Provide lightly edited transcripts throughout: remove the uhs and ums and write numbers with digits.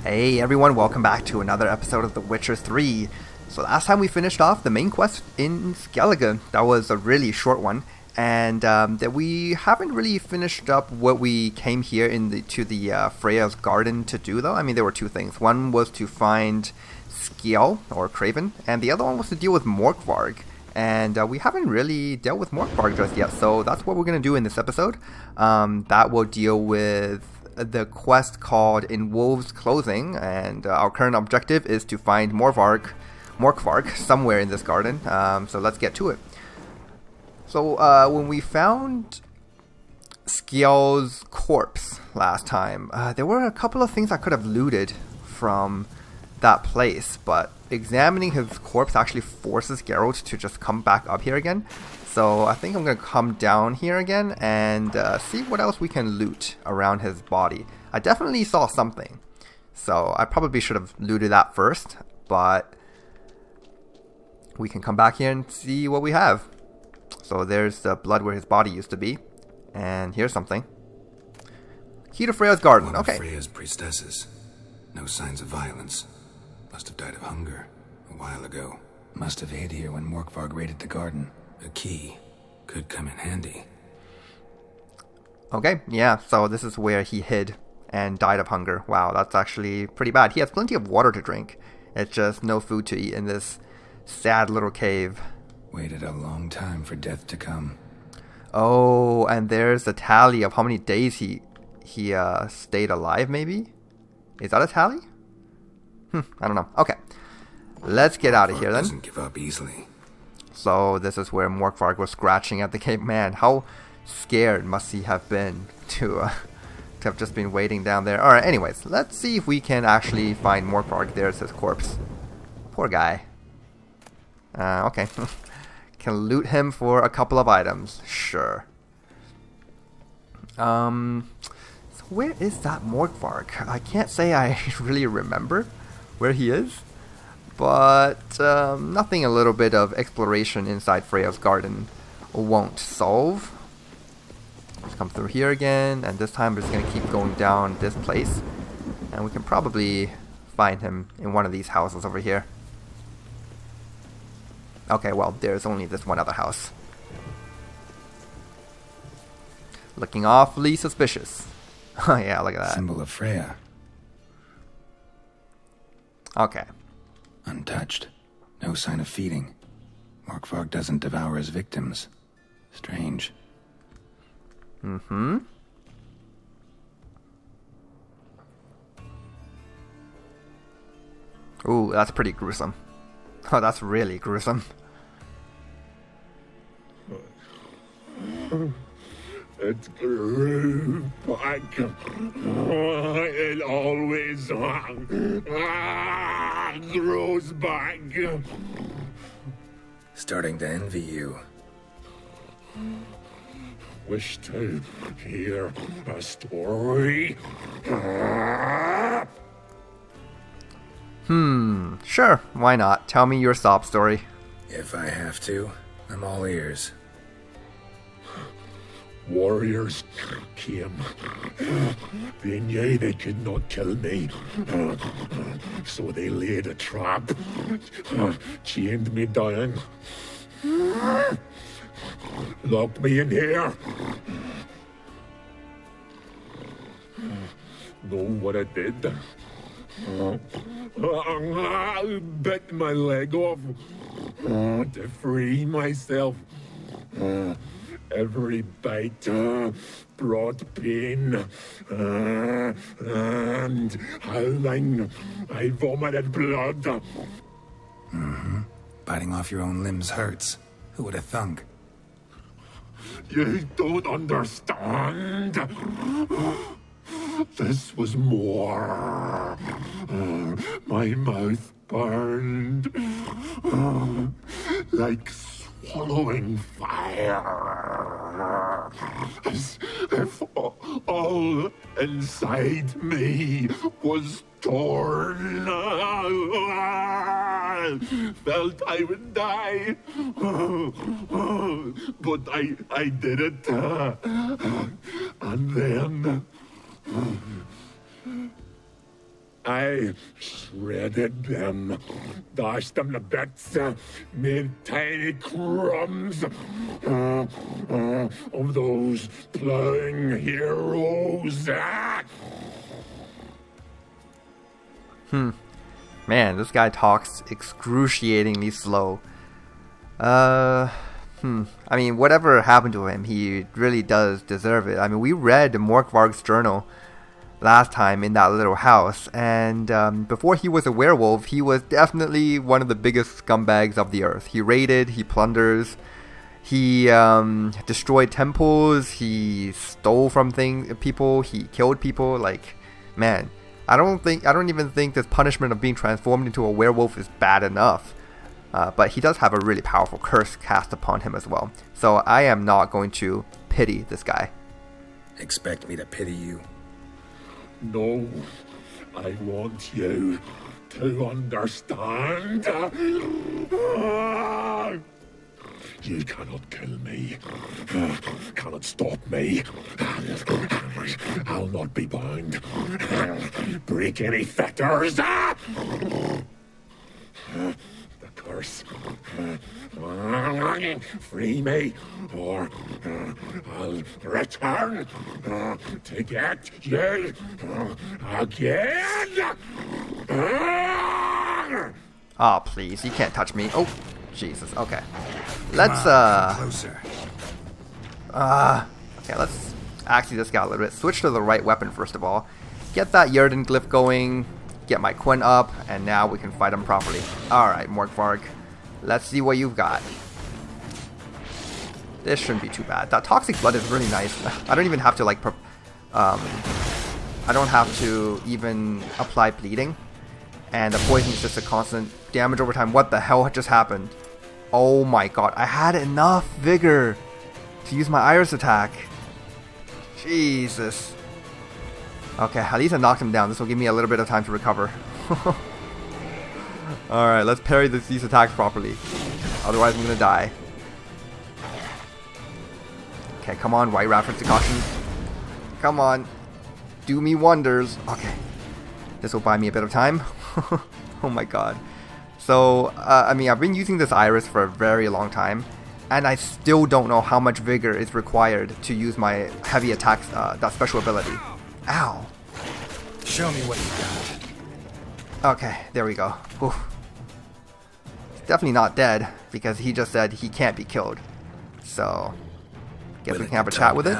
Hey everyone, welcome back to another episode of The Witcher 3. So last time we finished off the main quest in Skellige. That was a really short one, and that we haven't really finished up what we came here to the Freya's garden to do though. I mean, there were two things. One was to find Skjel, or Craven, and the other one was to deal with Morkvarg. And we haven't really dealt with Morkvarg just yet, so that's what we're going to do in this episode. That will deal with the quest called In Wolves Clothing, and our current objective is to find Morkvarg somewhere in this garden. So let's get to it. So when we found Skjel's corpse last time, there were a couple of things I could have looted from that place, but examining his corpse actually forces Geralt to just come back up here again. So I think I'm going to come down here again and see what else we can loot around his body. I definitely saw something, so I probably should have looted that first, but we can come back here and see what we have. So there's the blood where his body used to be, and here's something. Key to Freya's garden. Okay. Freya's priestesses. No signs of violence. Must have died of hunger a while ago. Must have hid here when Morkvarg raided the garden. A key could come in handy. Okay, yeah, so this is where he hid and died of hunger. Wow, that's actually pretty bad. He has plenty of water to drink. It's just no food to eat in this sad little cave. Waited a long time for death to come. Oh, and there's a tally of how many days he stayed alive, maybe? Is that a tally? I don't know. Okay, let's get out of here then. Doesn't give up easily. So this is where Morkvarg was scratching at the cave. Man, how scared must he have been to have just been waiting down there. Alright, anyways, let's see if we can actually find Morkvarg. There's his corpse. Poor guy. Okay. Can loot him for a couple of items. Sure. So where is that Morkvarg? I can't say I really remember where he is. But nothing a little bit of exploration inside Freya's garden won't solve. Let's come through here again, and this time we're just going to keep going down this place. And we can probably find him in one of these houses over here. Okay, well, there's only this one other house. Looking awfully suspicious. Oh yeah, look at that. Symbol of Freya. Okay. Untouched. No sign of feeding. Morkvarg doesn't devour his victims. Strange. Mm-hmm. Ooh, that's pretty gruesome. Oh, that's really gruesome. It grew back. It always grows back. Starting to envy you. Wish to hear a story? Sure, why not? Tell me your sob story. If I have to, I'm all ears. Warriors came. They knew they could not kill me. So they laid a trap. Chained me down. Locked me in here. Know what I did? I bit my leg off to free myself. Every bite brought pain, and howling, I vomited blood. Mm-hmm. Biting off your own limbs hurts. Who would have thunk? You don't understand. This was more. My mouth burned like swallowing fire, as if all inside me was torn. Felt I would die, but I did it, and then I shredded them, dashed them to bits, made tiny crumbs of those plowing heroes. Man, this guy talks excruciatingly slow. I mean, whatever happened to him, he really does deserve it. I mean, we read Morkvarg's journal last time in that little house, and before he was a werewolf, he was definitely one of the biggest scumbags of the earth. He raided, he plunders, he destroyed temples, he stole from people, he killed people. Like, man, I don't even think this punishment of being transformed into a werewolf is bad enough. But he does have a really powerful curse cast upon him as well. So I am not going to pity this guy. Expect me to pity you? No, I want you to understand. You cannot kill me, cannot stop me. I'll not be bound. Break any fetters. The curse. Free me, or I'll return to get you again. Oh, please, you can't touch me. Oh, Jesus. Okay, let's closer. Okay, let's actually this guy a little bit. Switch to the right weapon first of all. Get that Yerden glyph going. Get my Quen up, and now we can fight him properly. Alright, Morkvarg. Let's see what you've got. This shouldn't be too bad. That toxic blood is really nice. I don't even have to like I don't have to even apply bleeding. And the poison is just a constant damage over time. What the hell just happened? Oh my god. I had enough vigor to use my iris attack. Jesus. Okay, at least I knocked him down. This will give me a little bit of time to recover. Alright, let's parry these attacks properly. Otherwise I'm gonna die. Okay, come on, White Rat for caution. Come on. Do me wonders. Okay. This will buy me a bit of time. Oh my god. So, I mean, I've been using this iris for a very long time. And I still don't know how much vigor is required to use my heavy attacks, that special ability. Ow. Show me what you got. Okay, there we go. Oof. He's definitely not dead, because he just said he can't be killed. So, guess we can have a chat with it.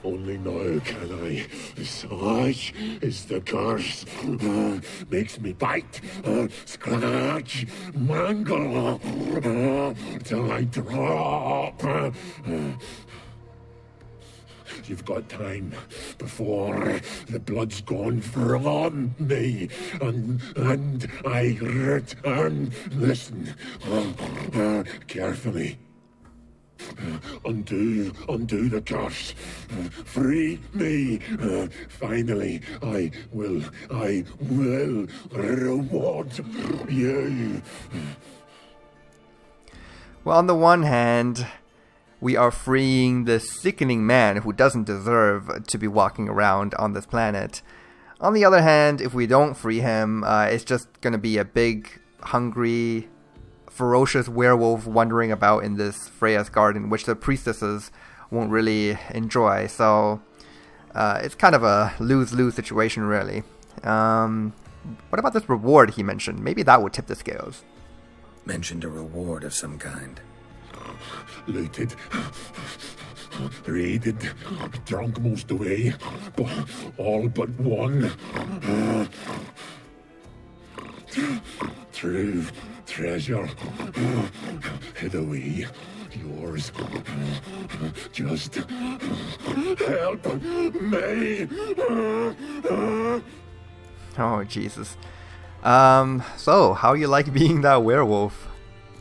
Only now can I. Such is the curse. Makes me bite, scratch, mangle, till I drop. You've got time before the blood's gone from me, and I return. Listen, carefully. Undo the curse. Free me. Finally, I will reward you. Well, on the one hand, we are freeing this sickening man who doesn't deserve to be walking around on this planet. On the other hand, if we don't free him, it's just going to be a big, hungry, ferocious werewolf wandering about in this Freya's garden, which the priestesses won't really enjoy. So it's kind of a lose-lose situation, really. What about this reward he mentioned? Maybe that would tip the scales. Mentioned a reward of some kind. Looted, raided, drunk most away, all but one. True treasure hid away. Yours. Just help me. Oh, Jesus. So, how you like being that werewolf?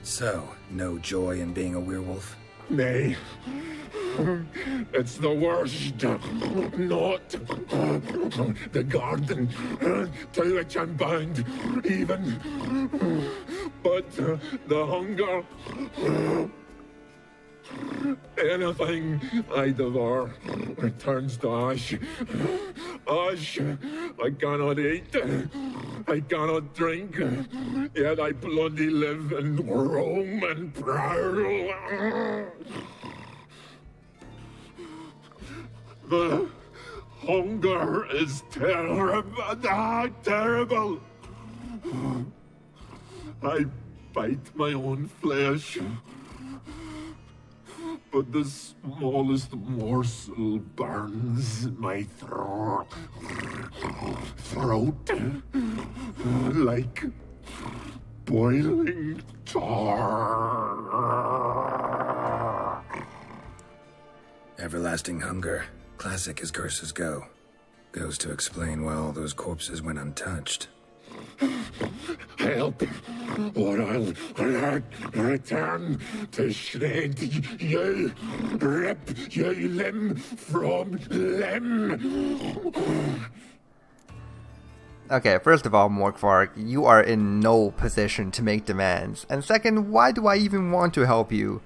So, no joy in being a werewolf? Nay. It's the worst. Not the garden to which I'm bound, even. But the hunger. Anything I devour turns to ash. Hush! I cannot eat. I cannot drink. Yet I bloody live and roam and prowl. The hunger is terrible. Terrible. I bite my own flesh. But the smallest morsel burns my throat like boiling tar. Everlasting hunger, classic as curses go. Goes to explain why all those corpses went untouched. Help, or I'll return to shred you, rip you limb from limb. Okay, first of all, Morkvarg, you are in no position to make demands. And second, why do I even want to help you?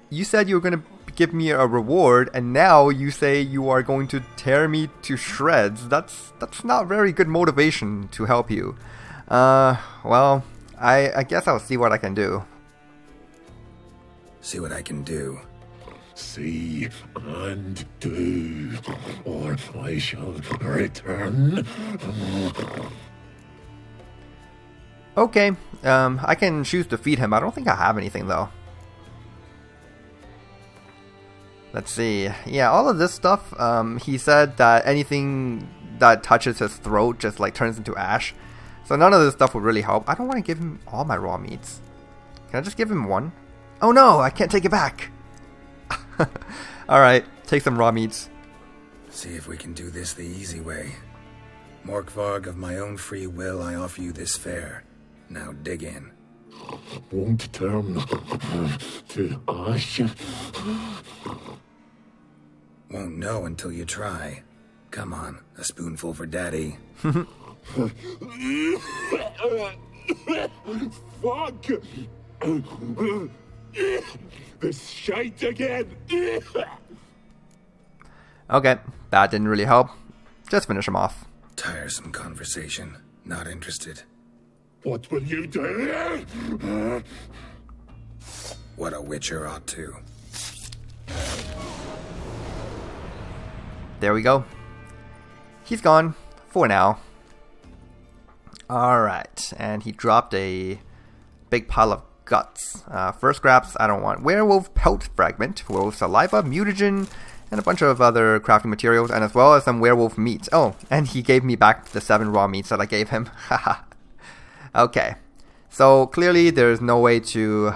You said you were going to give me a reward, and now you say you are going to tear me to shreds. That's not very good motivation to help you. Well, I guess I'll see what I can do. See what I can do. See and do, or I shall return. Okay, I can choose to feed him. I don't think I have anything though. Let's see. Yeah, all of this stuff, he said that anything that touches his throat just like turns into ash. So none of this stuff would really help. I don't want to give him all my raw meats. Can I just give him one? Oh no, I can't take it back. Alright, take some raw meats. See if we can do this the easy way. Morkvarg, of my own free will, I offer you this fare. Now dig in. Won't turn to ash. Won't know until you try. Come on, a spoonful for Daddy. Fuck! This shite again! Okay, that didn't really help. Just finish him off. Tiresome conversation. Not interested. What will you do? What a witcher ought to. There we go. He's gone. For now. Alright, and he dropped a big pile of guts. First scraps, I don't want. Werewolf pelt fragment, werewolf saliva, mutagen, and a bunch of other crafting materials, and as well as some werewolf meat. Oh, and he gave me back the 7 raw meats that I gave him. Haha. Okay, so clearly there's no way to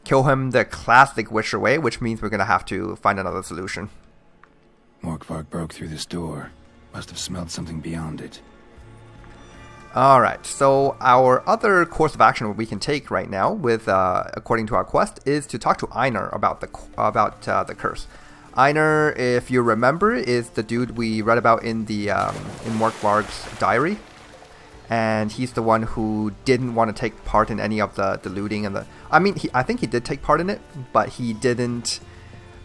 kill him the classic Witcher way, which means we're going to have to find another solution. Morkvarg broke through this door. Must have smelled something beyond it. Alright, so our other course of action we can take right now, with according to our quest, is to talk to Einar about the curse. Einar, if you remember, is the dude we read about in the in Morkvarg's diary. And he's the one who didn't want to take part in any of the looting and the... I mean, I think he did take part in it, but he didn't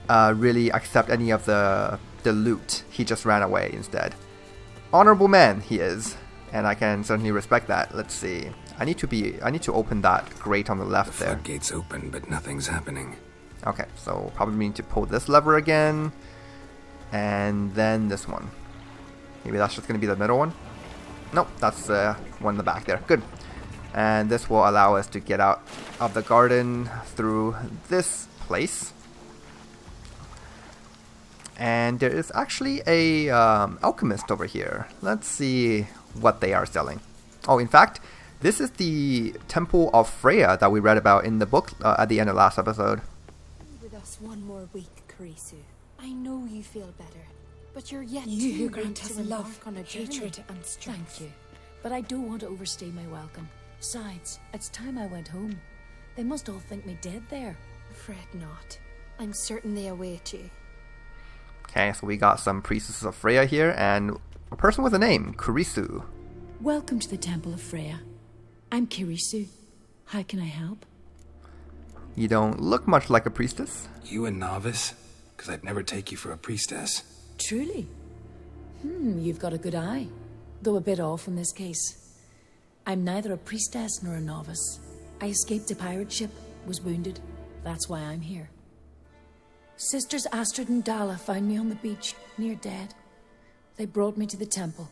really accept any of the loot. He just ran away instead. Honorable man, he is. And I can certainly respect that. Let's see. I need to open that grate on the left there. The floodgate's open, but nothing's happening. Okay, so probably need to pull this lever again. And then this one. Maybe that's just going to be the middle one. Nope, that's one in the back there. Good. And this will allow us to get out of the garden through this place. And there is actually a alchemist over here. Let's see what they are selling. Oh, in fact, this is the Temple of Freya that we read about in the book at the end of last episode. With us one more week, Kurisu. I know you feel better, but you're yet You who too grant weak us to love, embark on a hatred, journey. and strength. Thank you, but I don't want to overstay my welcome. Besides, it's time I went home. They must all think me dead there. Fret not. I'm certain they await you. Okay, so we got some priestesses of Freya here, and a person with a name, Kurisu. Welcome to the Temple of Freya. I'm Kirisu. How can I help? You don't look much like a priestess. You a novice? Because I'd never take you for a priestess. Truly? You've got a good eye, though a bit off in this case. I'm neither a priestess nor a novice. I escaped a pirate ship, was wounded. That's why I'm here. Sisters Astrid and Dala found me on the beach, near dead. They brought me to the temple,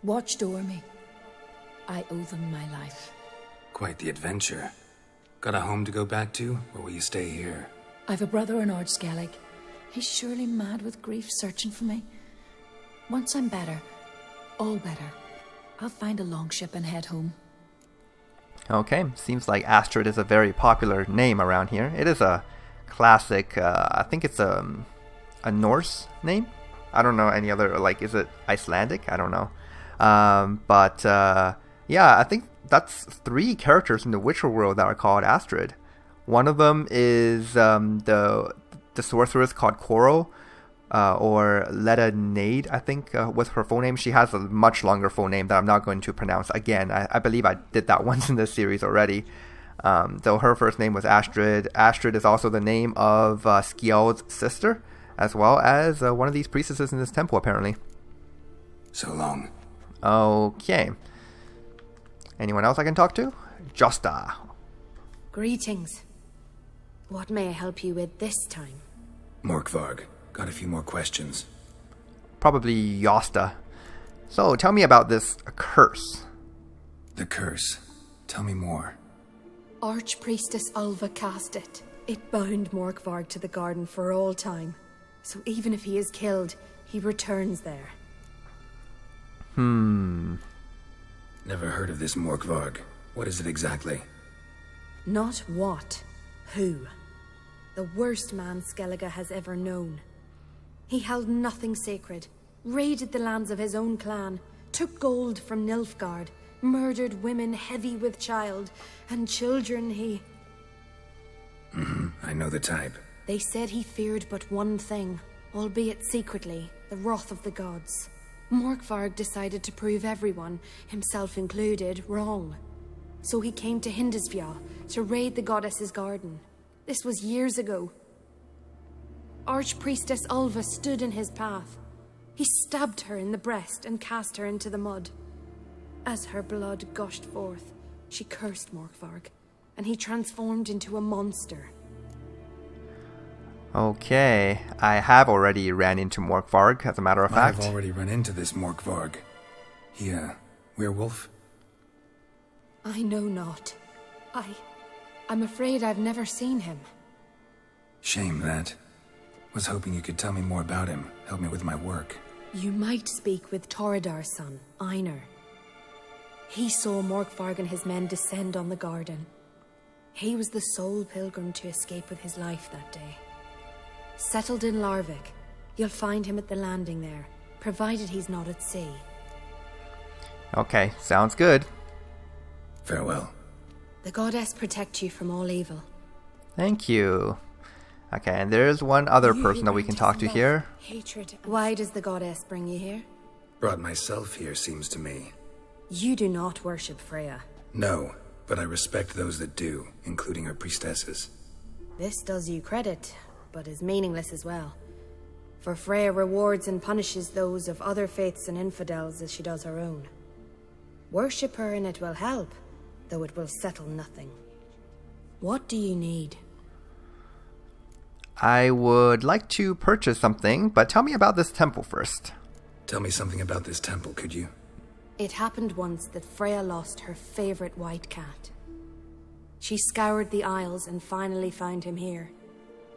watched over me. I owe them my life. Quite the adventure. Got a home to go back to, or will you stay here? I've a brother in Ard Skellig. He's surely mad with grief searching for me. Once I'm better, all better, I'll find a longship and head home. Okay, seems like Astrid is a very popular name around here. It is a classic, I think it's a Norse name? I don't know any other, like, is it Icelandic? I don't know. Yeah, I think that's 3 characters in the Witcher world that are called Astrid. One of them is the sorceress called Coro, or Leda Nade, I think, was her full name. She has a much longer full name that I'm not going to pronounce again. I believe I did that once in this series already. Though her first name was Astrid. Astrid is also the name of Skjald's sister, as well as one of these priestesses in this temple, apparently. So long. Okay. Anyone else I can talk to? Josta. Greetings. What may I help you with this time? Morkvarg. Got a few more questions. Probably Josta. So, tell me about this curse. The curse. Tell me more. Archpriestess Ulva cast it. It bound Morkvarg to the garden for all time. So even if he is killed, he returns there. Never heard of this Morkvarg. What is it exactly? Not what, who. The worst man Skellige has ever known. He held nothing sacred, raided the lands of his own clan, took gold from Nilfgaard, murdered women heavy with child, and children he... I know the type. They said he feared but one thing, albeit secretly, the wrath of the gods. Morkvarg decided to prove everyone, himself included, wrong. So he came to Hindisfjall to raid the goddess's garden. This was years ago. Archpriestess Ulva stood in his path. He stabbed her in the breast and cast her into the mud. As her blood gushed forth, she cursed Morkvarg, and he transformed into a monster. Okay, I have already ran into Morkvarg, as a matter of fact. I've already run into this Morkvarg. He, werewolf? I know not. I'm afraid I've never seen him. Shame that. Was hoping you could tell me more about him, help me with my work. You might speak with Toredar's son, Einar. He saw Morkvarg and his men descend on the garden. He was the sole pilgrim to escape with his life that day. Settled in Larvik, you'll find him at the landing there, provided he's not at sea. Okay, sounds good. Farewell. The goddess protect you from all evil. Thank you. Okay, and there's one other person that we can talk to here. Hatred. Why does the goddess bring you here? Brought myself here, seems to me. You do not worship Freya. No, but I respect those that do, including her priestesses. This does you credit, but is meaningless as well. For Freya rewards and punishes those of other faiths and infidels as she does her own. Worship her and it will help, though it will settle nothing. What do you need? I would like to purchase something, but tell me about this temple first. Tell me something about this temple, could you? It happened once that Freya lost her favorite white cat. She scoured the Isles and finally found him here.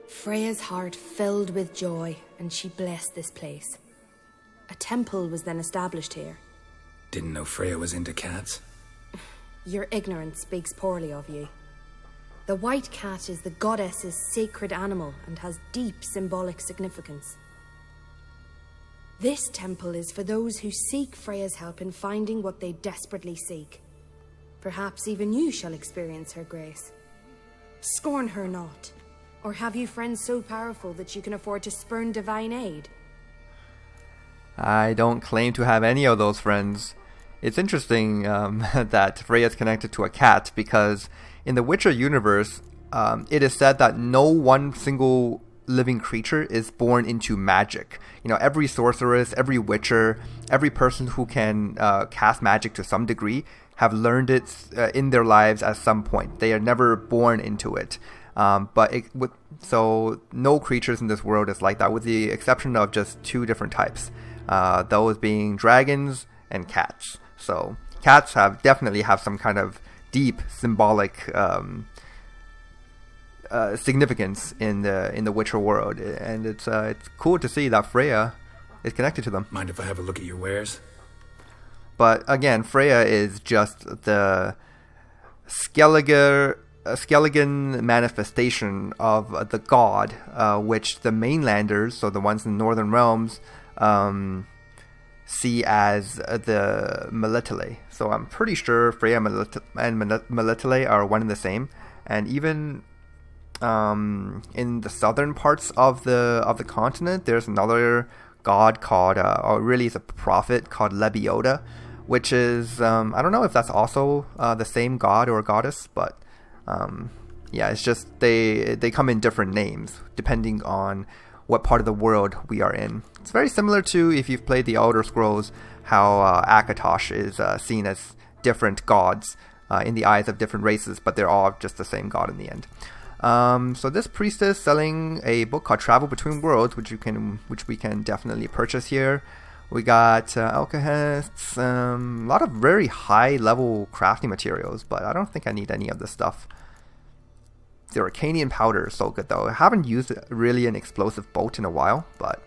Freya's heart filled with joy, and she blessed this place. A temple was then established here. Didn't know Freya was into cats? Your ignorance speaks poorly of you. The white cat is the goddess's sacred animal and has deep symbolic significance. This temple is for those who seek Freya's help in finding what they desperately seek. Perhaps even you shall experience her grace. Scorn her not. Or have you friends so powerful that you can afford to spurn divine aid? I don't claim to have any of those friends. It's interesting that Freya is connected to a cat, because in the Witcher universe, it is said that no one single living creature is born into magic. Every sorceress, every witcher, every person who can cast magic to some degree have learned it in their lives at some point. They are never born into it. So no creatures in this world is like that, with the exception of just 2 different types. Those being dragons and cats. So cats definitely have some kind of deep symbolic significance in the Witcher world, and it's cool to see that Freya is connected to them. Mind if I have a look at your wares? But again, Freya is just the Skellige manifestation of the god, which the mainlanders, so the ones in the Northern Realms, see as the Melitele. So I'm pretty sure Freya and Melitele are one and the same, and even in the southern parts of the continent, there's another god called, or really it's a prophet called Lebioda, which is, I don't know if that's also the same god or goddess, but it's just they come in different names depending on what part of the world we are in. It's very similar to, if you've played the Elder Scrolls, how Akatosh is seen as different gods in the eyes of different races, but they're all just the same god in the end. So this priestess selling a book called Travel Between Worlds, which we can definitely purchase here. We got alchemists, a lot of very high level crafting materials, but I don't think I need any of this stuff. The Arcanian powder is so good though. I haven't used really an explosive bolt in a while, but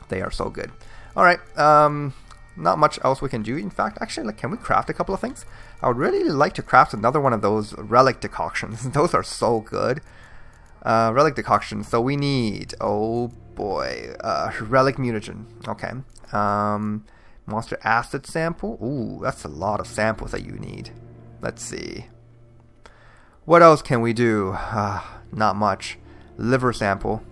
they are so good. Alright, not much else we can do. In fact, actually, can we craft a couple of things? I would really like to craft another one of those relic decoctions. Those are so good. Relic decoctions. So we need, oh boy, relic mutagen. Okay. Monster acid sample. Ooh, that's a lot of samples that you need. Let's see. What else can we do? Not much. Liver sample.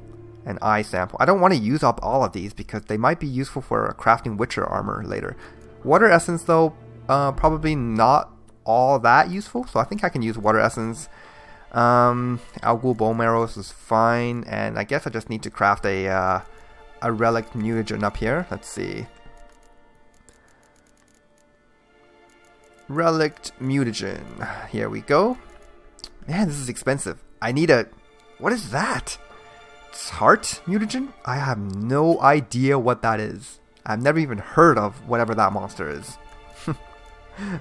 An eye sample. I don't want to use up all of these because they might be useful for crafting Witcher armor later. Water essence though, probably not all that useful, so I think I can use water essence. Algul bone marrows is fine, and I guess I just need to craft a relic mutagen up here. Let's see. Relic mutagen. Here we go. Man, this is expensive. I need a... What is that? Heart mutagen? I have no idea what that is. I've never even heard of whatever that monster is.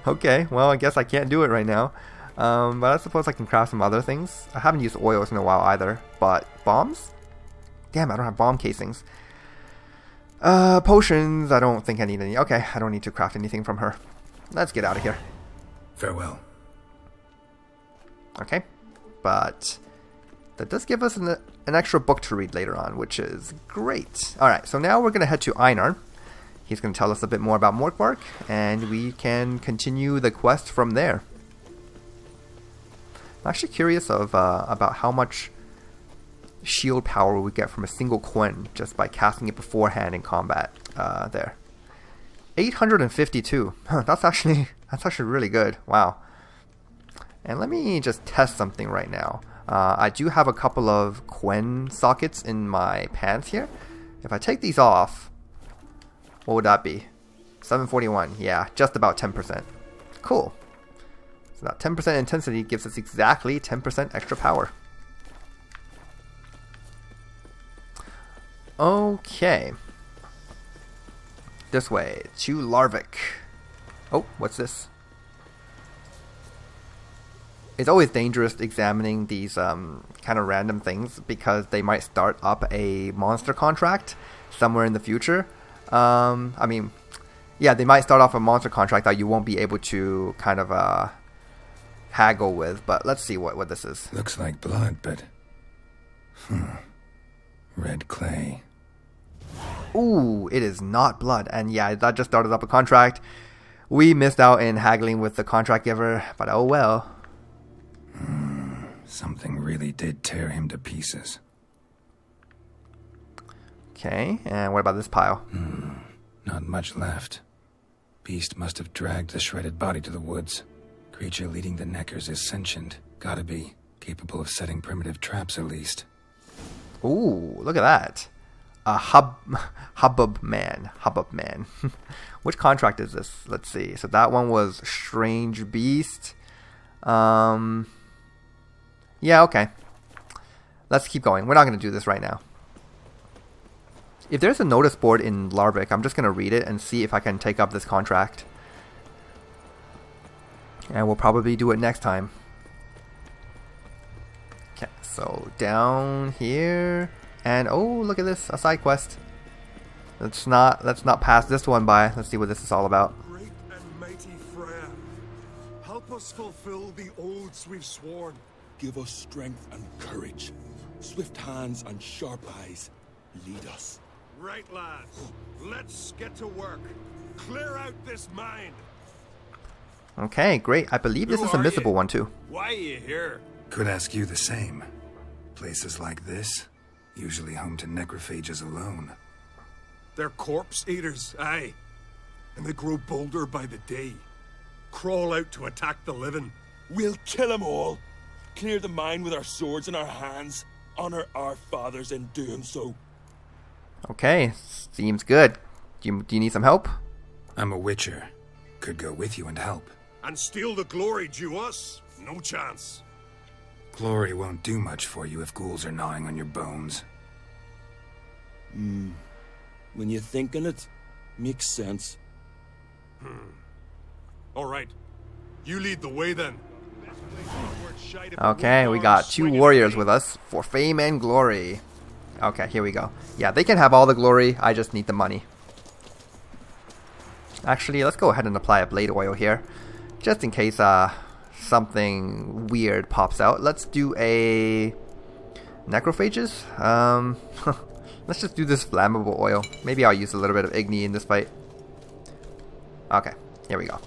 Okay, well, I guess I can't do it right now. But I suppose I can craft some other things. I haven't used oils in a while either. But bombs? Damn, I don't have bomb casings. Potions, I don't think I need any. Okay, I don't need to craft anything from her. Let's get out of here. Farewell. Okay, but that does give us an extra book to read later on, which is great. Alright, so now we're going to head to Einar. He's going to tell us a bit more about Morkvarg, and we can continue the quest from there. I'm actually curious about how much shield power we get from a single coin just by casting it beforehand in combat. There. 852. Huh, that's actually really good. Wow. And let me just test something right now. I do have a couple of Quen sockets in my pants here. If I take these off, what would that be? 741. Yeah, just about 10%. Cool. So that 10% intensity gives us exactly 10% extra power. Okay. This way, to Larvik. Oh, what's this? It's always dangerous examining these kind of random things because they might start up a monster contract somewhere in the future. I mean, yeah, they might start off a monster contract that you won't be able to kind of haggle with. But let's see what this is. Looks like blood, but... Red clay. Ooh, it is not blood. And yeah, that just started up a contract. We missed out in haggling with the contract giver, but oh well. Something really did tear him to pieces. Okay, and what about this pile? Not much left. Beast must have dragged the shredded body to the woods. Creature leading the Neckers is sentient. Gotta be. Capable of setting primitive traps at least. Ooh, look at that. A hubbub man. Which contract is this? Let's see. So that one was Strange Beast. Yeah, okay. Let's keep going. We're not going to do this right now. If there's a notice board in Larvik, I'm just going to read it and see if I can take up this contract. And we'll probably do it next time. Okay, so down here. And oh, look at this, a side quest. Let's not pass this one by. Let's see what this is all about. Great and mighty Freya, help us fulfill the oaths we've sworn. Give us strength and courage, swift hands and sharp eyes. Lead us. Right, lads. Let's get to work. Clear out this mine. Okay, great. I believe this is a missable one too. Why are you here? Could ask you the same. Places like this, usually home to necrophages alone. They're corpse eaters, aye. And they grow bolder by the day. Crawl out to attack the living. We'll kill them all. Clear the mine with our swords in our hands. Honor our fathers in doing so. Okay, seems good. Do you need some help? I'm a witcher. Could go with you and help. And steal the glory due us? No chance. Glory won't do much for you if ghouls are gnawing on your bones. When you think on it, makes sense. All right. You lead the way then. Okay, we got 2 warriors with us for fame and glory. Okay, here we go. Yeah, they can have all the glory. I just need the money. Actually, let's go ahead and apply a blade oil here. Just in case something weird pops out. Let's do a necrophages. Let's just do this flammable oil. Maybe I'll use a little bit of igni in this fight. Okay, here we go.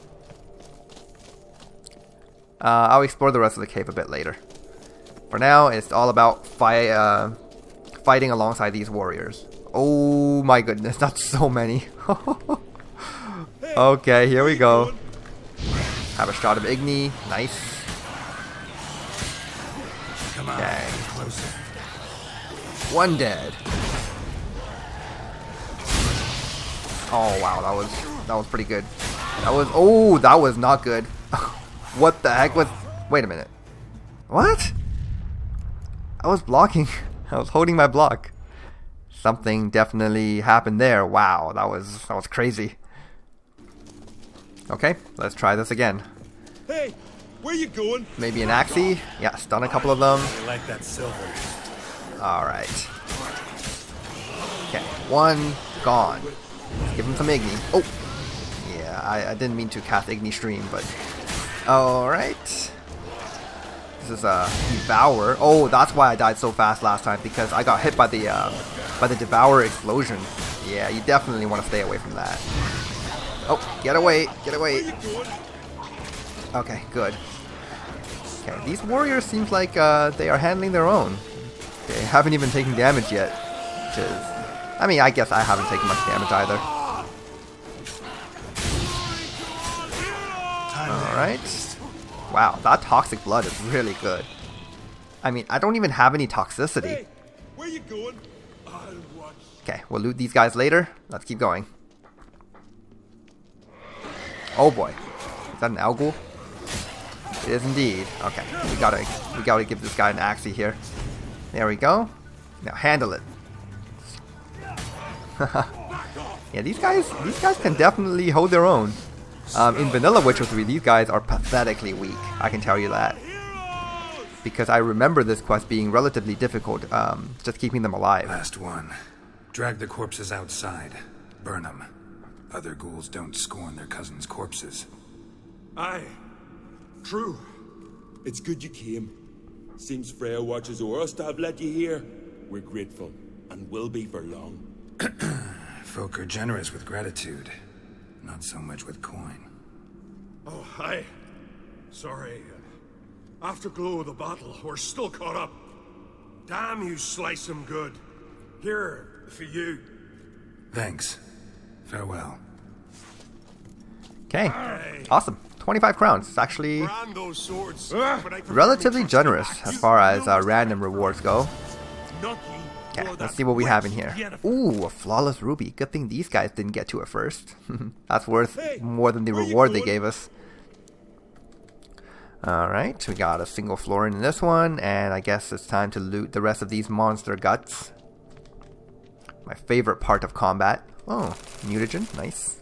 I'll explore the rest of the cave a bit later. For now, it's all about fighting alongside these warriors. Oh my goodness, that's so many. Okay, here we go. Have a shot of igni. Nice. Come on, Okay. closer. One dead. Oh wow, that was pretty good. That was not good. What the heck was? Wait a minute. What? I was blocking. I was holding my block. Something definitely happened there. Wow, that was crazy. Okay, let's try this again. Hey, where you going? Maybe an axie. Yeah, stun a couple of them. I like that silver. Alright. Okay, one gone. Let's give him some igni. Oh! Yeah, I didn't mean to cast igni stream, but... Alright. This is a Devour. Oh, that's why I died so fast last time, because I got hit by the Devour explosion. Yeah, you definitely want to stay away from that. Oh, get away, get away. Okay, good. Okay, these warriors seems like they are handling their own. They haven't even taken damage yet. Which is, I mean, I guess I haven't taken much damage either. Alright. Wow, that toxic blood is really good. I mean, I don't even have any toxicity. Hey, where you going? I'll watch. Okay, we'll loot these guys later. Let's keep going. Oh boy. Is that an Algul? It is indeed. Okay, we gotta give this guy an axie here. There we go. Now handle it. Yeah, these guys can definitely hold their own. In Vanilla Witcher 3, these guys are pathetically weak. I can tell you that. Because I remember this quest being relatively difficult, just keeping them alive. Last one. Drag the corpses outside. Burn them. Other ghouls don't scorn their cousins' corpses. Aye. True. It's good you came. Seems Freya watches over us to have let you here. We're grateful, and will be for long. Folk are generous with gratitude. Not so much with coin. Oh, aye. Sorry. Afterglow of the battle, we're still caught up. Damn, you slice him good. Here, for you. Thanks. Farewell. Okay, awesome. 25 crowns. It's actually Brand those swords, but I prefer relatively to trust generous the axe. as far as random rewards go. Not Okay, let's see what we have in here. Ooh, a flawless ruby. Good thing these guys didn't get to it first. That's worth more than the reward they gave us. Alright, we got a single florin in this one, and I guess it's time to loot the rest of these monster guts. My favorite part of combat. Oh, mutagen, nice.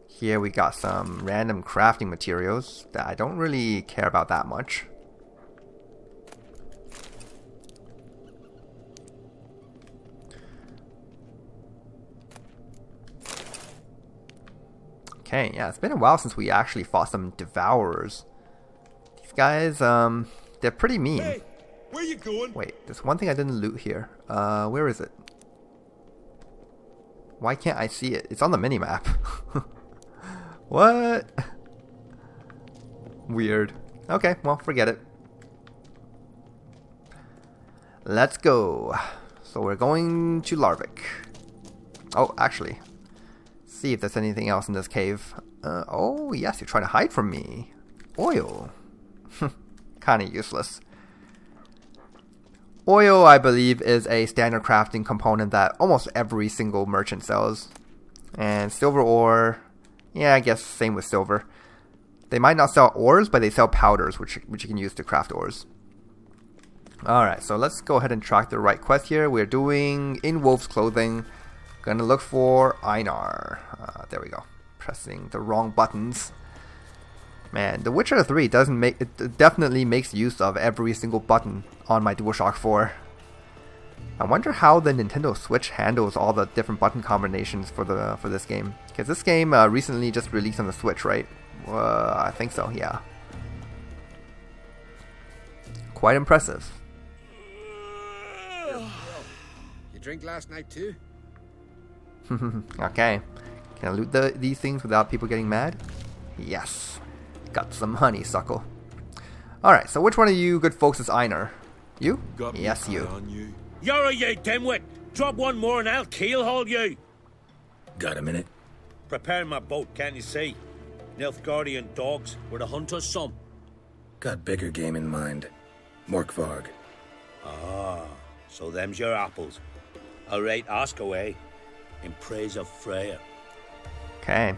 Here we got some random crafting materials that I don't really care about that much. Okay, yeah, it's been a while since we actually fought some devourers. These guys, they're pretty mean. Hey, where you going? Wait, there's one thing I didn't loot here. Where is it? Why can't I see it? It's on the minimap. What? Weird. Okay, well, forget it. Let's go. So we're going to Larvik. Oh, actually, see if there's anything else in this cave. Oh, yes, you're trying to hide from me. Oil. Kinda useless. Oil, I believe, is a standard crafting component that almost every single merchant sells. And silver ore, yeah, I guess same with silver. They might not sell ores, but they sell powders, which you can use to craft ores. Alright, so let's go ahead and track the right quest here. We're doing In Wolf's Clothing. Gonna look for Einar. There we go. Pressing the wrong buttons. Man, The Witcher 3 it definitely makes use of every single button on my DualShock 4. I wonder how the Nintendo Switch handles all the different button combinations for this game. Because this game recently just released on the Switch, right? I think so, yeah. Quite impressive. You drink last night too? Okay. Can I loot these things without people getting mad? Yes. Got some honeysuckle. Alright, so which one of you good folks is Einar? You? Yes, you. You're a you dimwit! Drop one more and I'll keelhaul you! Got a minute? Preparing my boat, can't you see? Nilfgaardian dogs were to hunt us some. Got bigger game in mind. Morkvarg. Ah, so them's your apples. Alright, ask away. In praise of Freya. Okay.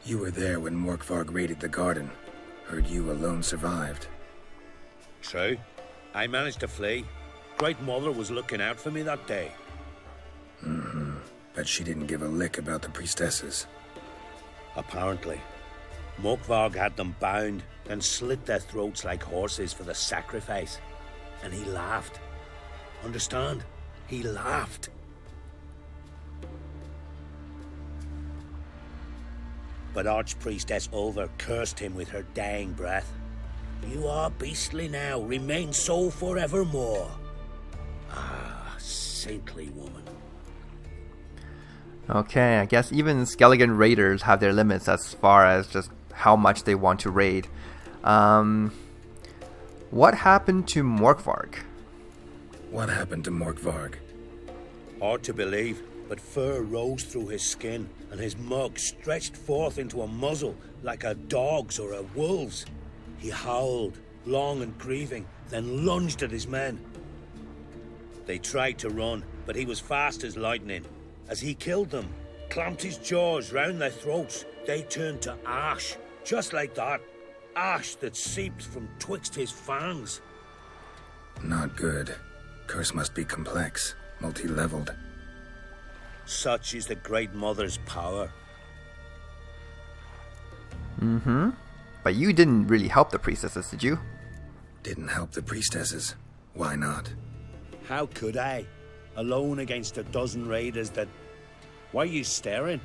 You were there when Morkvarg raided the garden. Heard you alone survived. True. I managed to flee. Great Mother was looking out for me that day. But she didn't give a lick about the priestesses. Apparently. Morkvarg had them bound, then slit their throats like horses for the sacrifice. And he laughed. Understand? He laughed. But Archpriestess Ulver cursed him with her dying breath. You are beastly now, remain so forevermore. Ah, saintly woman. Okay, I guess even Skelligan raiders have their limits as far as just how much they want to raid. What happened to Morkvarg? What happened to Morkvarg? Hard to believe, but fur rose through his skin, and his mug stretched forth into a muzzle like a dog's or a wolf's. He howled, long and grieving, then lunged at his men. They tried to run, but he was fast as lightning. As he killed them, clamped his jaws round their throats, they turned to ash, just like that. Ash that seeped from twixt his fangs. Not good. Curse must be complex, multi-leveled. Such is the Great Mother's power. But you didn't really help the priestesses, did you? Didn't help the priestesses. Why not? How could I? Alone against a dozen raiders that... Why are you staring?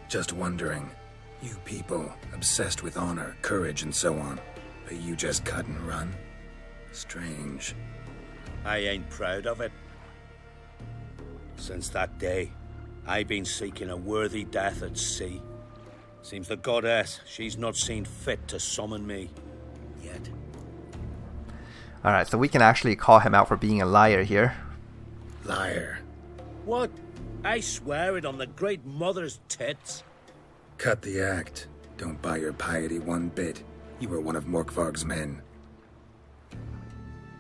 Just wondering. You people, obsessed with honor, courage, and so on. But you just cut and run? Strange. I ain't proud of it. Since that day, I've been seeking a worthy death at sea. Seems the goddess, she's not seen fit to summon me. Yet. Alright, so we can actually call him out for being a liar here. Liar. What? I swear it on the Great Mother's tits. Cut the act. Don't buy your piety one bit. You were one of Morkvarg's men.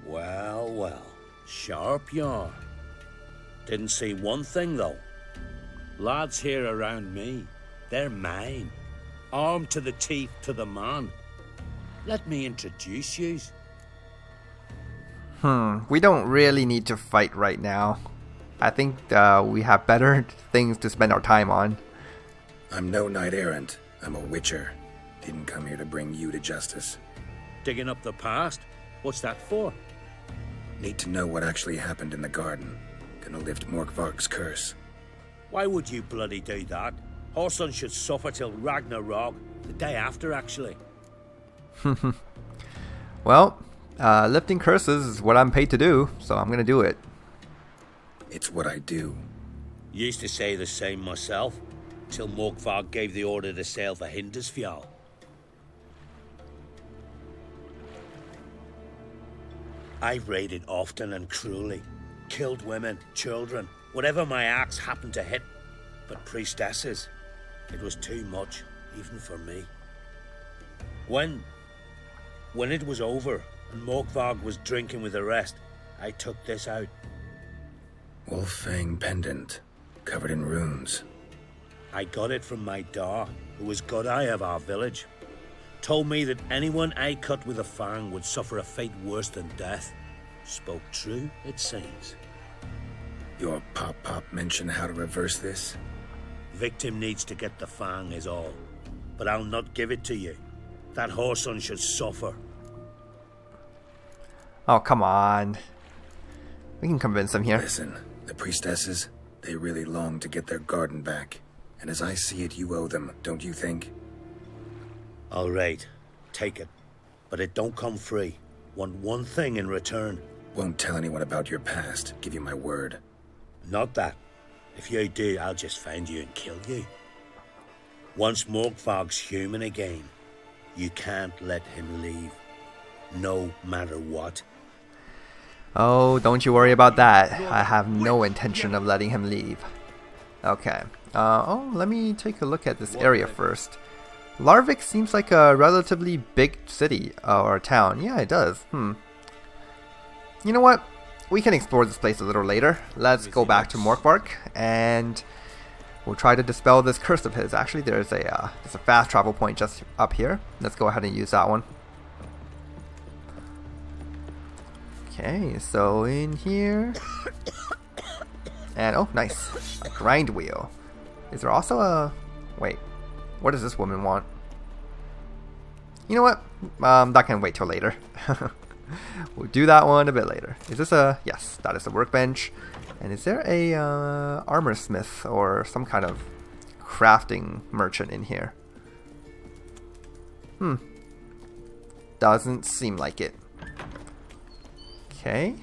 Well, well. Sharp yarn. Didn't see one thing, though. Lads here around me, they're mine. Armed to the teeth to the man. Let me introduce yous. We don't really need to fight right now. I think we have better things to spend our time on. I'm no knight errant. I'm a witcher. Didn't come here to bring you to justice. Digging up the past? What's that for? Need to know what actually happened in the garden. Gonna lift Morkvarg's curse. Why would you bloody do that? Our son should suffer till Ragnarok. The day after, actually. Well, lifting curses is what I'm paid to do, so I'm gonna do it. It's what I do. Used to say the same myself, till Morkvarg gave the order to sail for Hindisfjall. I've raided often and cruelly. Killed women, children, whatever my axe happened to hit. But priestesses, it was too much, even for me. When it was over, and Morkvarg was drinking with the rest, I took this out. Wolf-fang pendant, covered in runes. I got it from my da, who was godeye of our village. Told me that anyone I cut with a fang would suffer a fate worse than death. Spoke true, it seems. Your pop mentioned how to reverse this? Victim needs to get the fang is all. But I'll not give it to you. That whoreson should suffer. Oh, come on. We can convince him here. Listen, the priestesses, they really long to get their garden back. And as I see it, you owe them, don't you think? All right, take it. But it don't come free. Want one thing in return. Won't tell anyone about your past, give you my word. Not that. If you do, I'll just find you and kill you. Once Morkvarg's human again, you can't let him leave. No matter what. Oh, don't you worry about that. I have no intention of letting him leave. Okay. Let me take a look at this area first. Larvik seems like a relatively big city or town. Yeah, it does. You know what? We can explore this place a little later. Let's go back to Morkvarg and we'll try to dispel this curse of his. Actually, there's a fast travel point just up here. Let's go ahead and use that one. Okay, so in here. And oh, nice. A grind wheel. Is there also a... Wait. What does this woman want? You know what? That can wait till later. We'll do that one a bit later. Is this a... Yes, that is a workbench. And is there a armor smith or some kind of crafting merchant in here? Doesn't seem like it. Okay.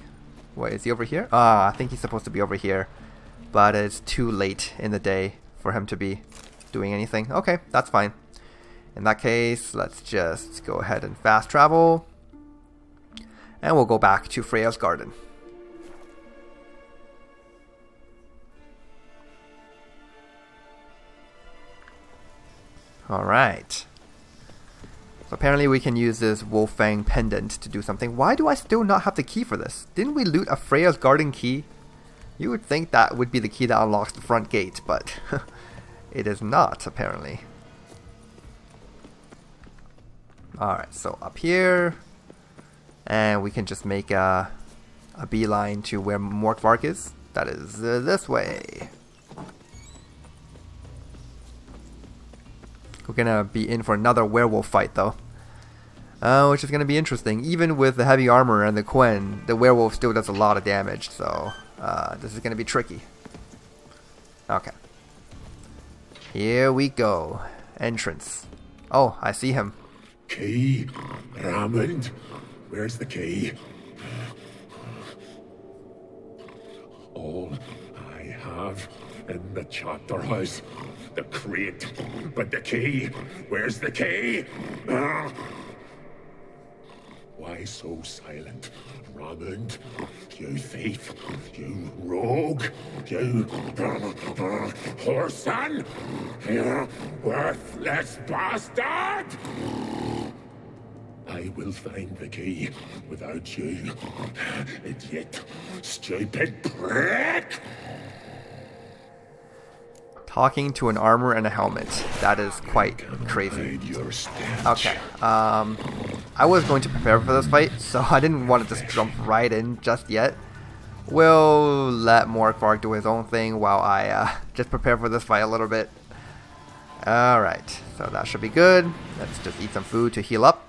Wait, is he over here? I think he's supposed to be over here. But it's too late in the day for him to be doing anything. Okay, that's fine. In that case, let's just go ahead and fast travel. And we'll go back to Freya's garden. Alright. So apparently we can use this Wolf-fang pendant to do something. Why do I still not have the key for this? Didn't we loot a Freya's garden key? You would think that would be the key that unlocks the front gate, but it is not, apparently. Alright, so up here. And we can just make a beeline to where Morkvarg is. That is this way. We're gonna be in for another werewolf fight, though. Which is gonna be interesting. Even with the heavy armor and the Quen, the werewolf still does a lot of damage, so this is gonna be tricky. Okay. Here we go. Entrance. Oh, I see him. Key? Raymond? Where's the key? All I have in the chapter house. The crate. But the key? Where's the key? Why so silent, Raymond? You thief, you rogue, you whoreson, you worthless bastard! I will find the key without you. Idiot. Stupid prick! Talking to an armor and a helmet. That is quite crazy. Okay. I was going to prepare for this fight, so I didn't want to just jump right in just yet. We'll let Morkvarg do his own thing while I just prepare for this fight a little bit. Alright, so that should be good. Let's just eat some food to heal up.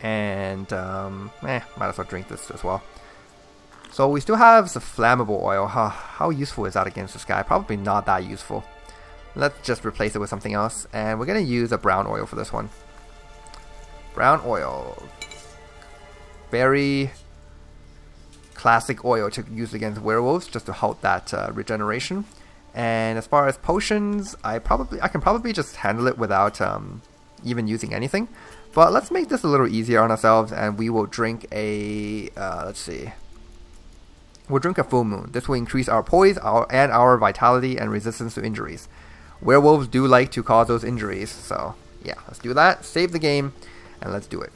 And, might as well drink this as well. So we still have some flammable oil. How useful is that against this guy? Probably not that useful. Let's just replace it with something else. And we're going to use a brown oil for this one. Brown oil. Very classic oil to use against werewolves, just to halt that regeneration. And as far as potions, I can probably just handle it without even using anything. But let's make this a little easier on ourselves, and we will drink a let's see. We'll drink a full moon. This will increase our poise and our vitality and resistance to injuries. Werewolves do like to cause those injuries, so yeah, let's do that. Save the game, and let's do it.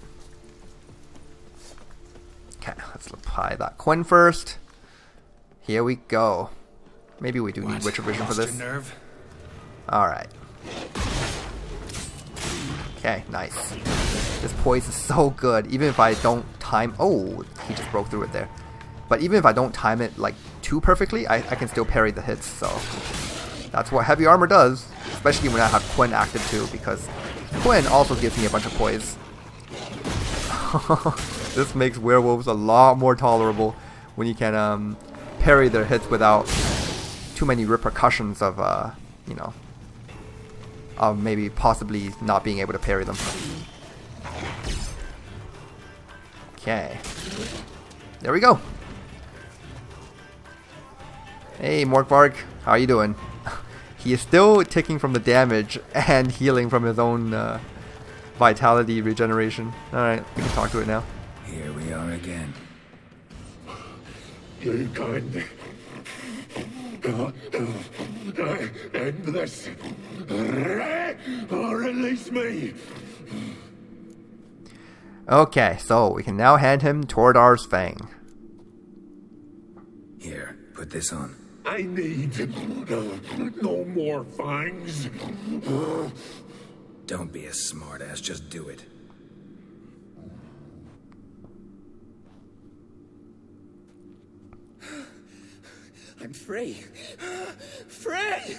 Okay, let's apply that coin first. Here we go. Maybe we do need Witcher Vision for this. Alright. Okay, nice. This poise is so good. Even if I don't time... Oh, he just broke through it there. But even if I don't time it like too perfectly, I can still parry the hits. So that's what heavy armor does. Especially when I have Quinn active too, because Quinn also gives me a bunch of poise. This makes werewolves a lot more tolerable when you can parry their hits without too many repercussions of, you know, of maybe possibly not being able to parry them. Okay. There we go. Hey Morkvarg, how are you doing? He is still taking from the damage and healing from his own vitality regeneration. Alright, we can talk to it now. Here we are again. You can't end this, or release me. Okay, so we can now hand him Tordar's Fang. Here, put this on. I need no more fangs. Don't be a smartass, just do it. I'm free. Free!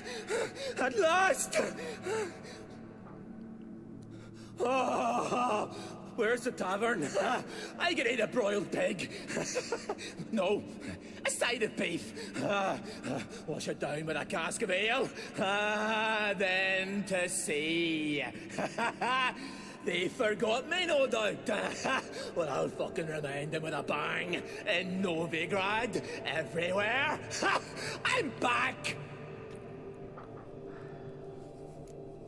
At last! Oh, where's the tavern? I can eat a broiled pig. No, a side of beef. Wash it down with a cask of ale. Then to sea. They forgot me, no doubt. Well, I'll fucking remind them with a bang. In Novigrad, everywhere. I'm back!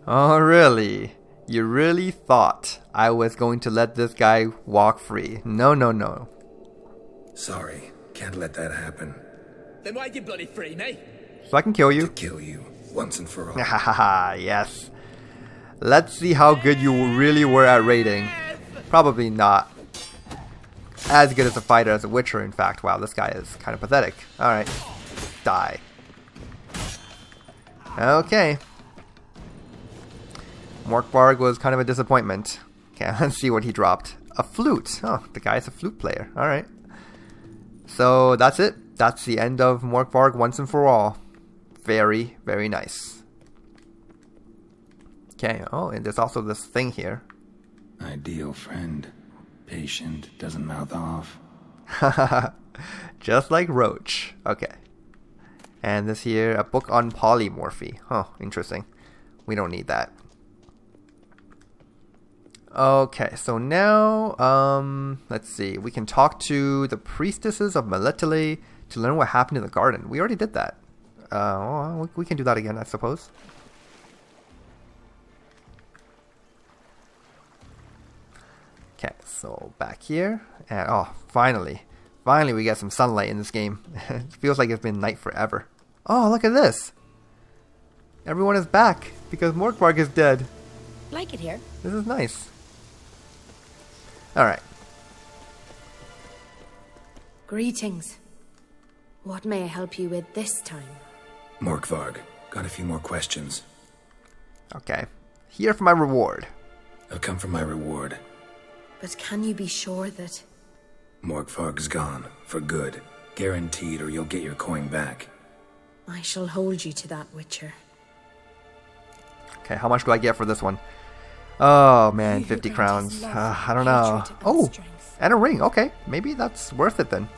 Oh, really? You really thought I was going to let this guy walk free? No, no, no. Sorry, can't let that happen. Then why'd you bloody free me? So I can kill you. To kill you, once and for all. Hahaha, yes. Let's see how good you really were at raiding. Probably not as good as a fighter as a Witcher, in fact. Wow, this guy is kind of pathetic. Alright. Die. Okay. Morkvarg was kind of a disappointment. Okay, let's see what he dropped. A flute. Oh, the guy's a flute player. Alright. So, that's it. That's the end of Morkvarg once and for all. Very, very nice. Okay, oh, and there's also this thing here. Ideal friend. Patient, doesn't mouth off. Just like Roach. Okay. And this here, a book on polymorphy. Huh, interesting. We don't need that. Okay, so now, let's see. We can talk to the priestesses of Meletile to learn what happened in the garden. We already did that. Well, we can do that again, I suppose. Okay, so back here, and oh, finally we get some sunlight in this game. It feels like it's been night forever. Oh, look at this! Everyone is back because Morkvarg is dead. Like it here. This is nice. Alright. Greetings. What may I help you with this time? Morkvarg, got a few more questions. Okay. Here for my reward. I've come for my reward. But can you be sure that... Morkvarg's gone, for good. Guaranteed, or you'll get your coin back. I shall hold you to that, Witcher. Okay, how much do I get for this one? Oh man, 50 crowns. I don't know. Oh, and a ring. Okay, maybe that's worth it then.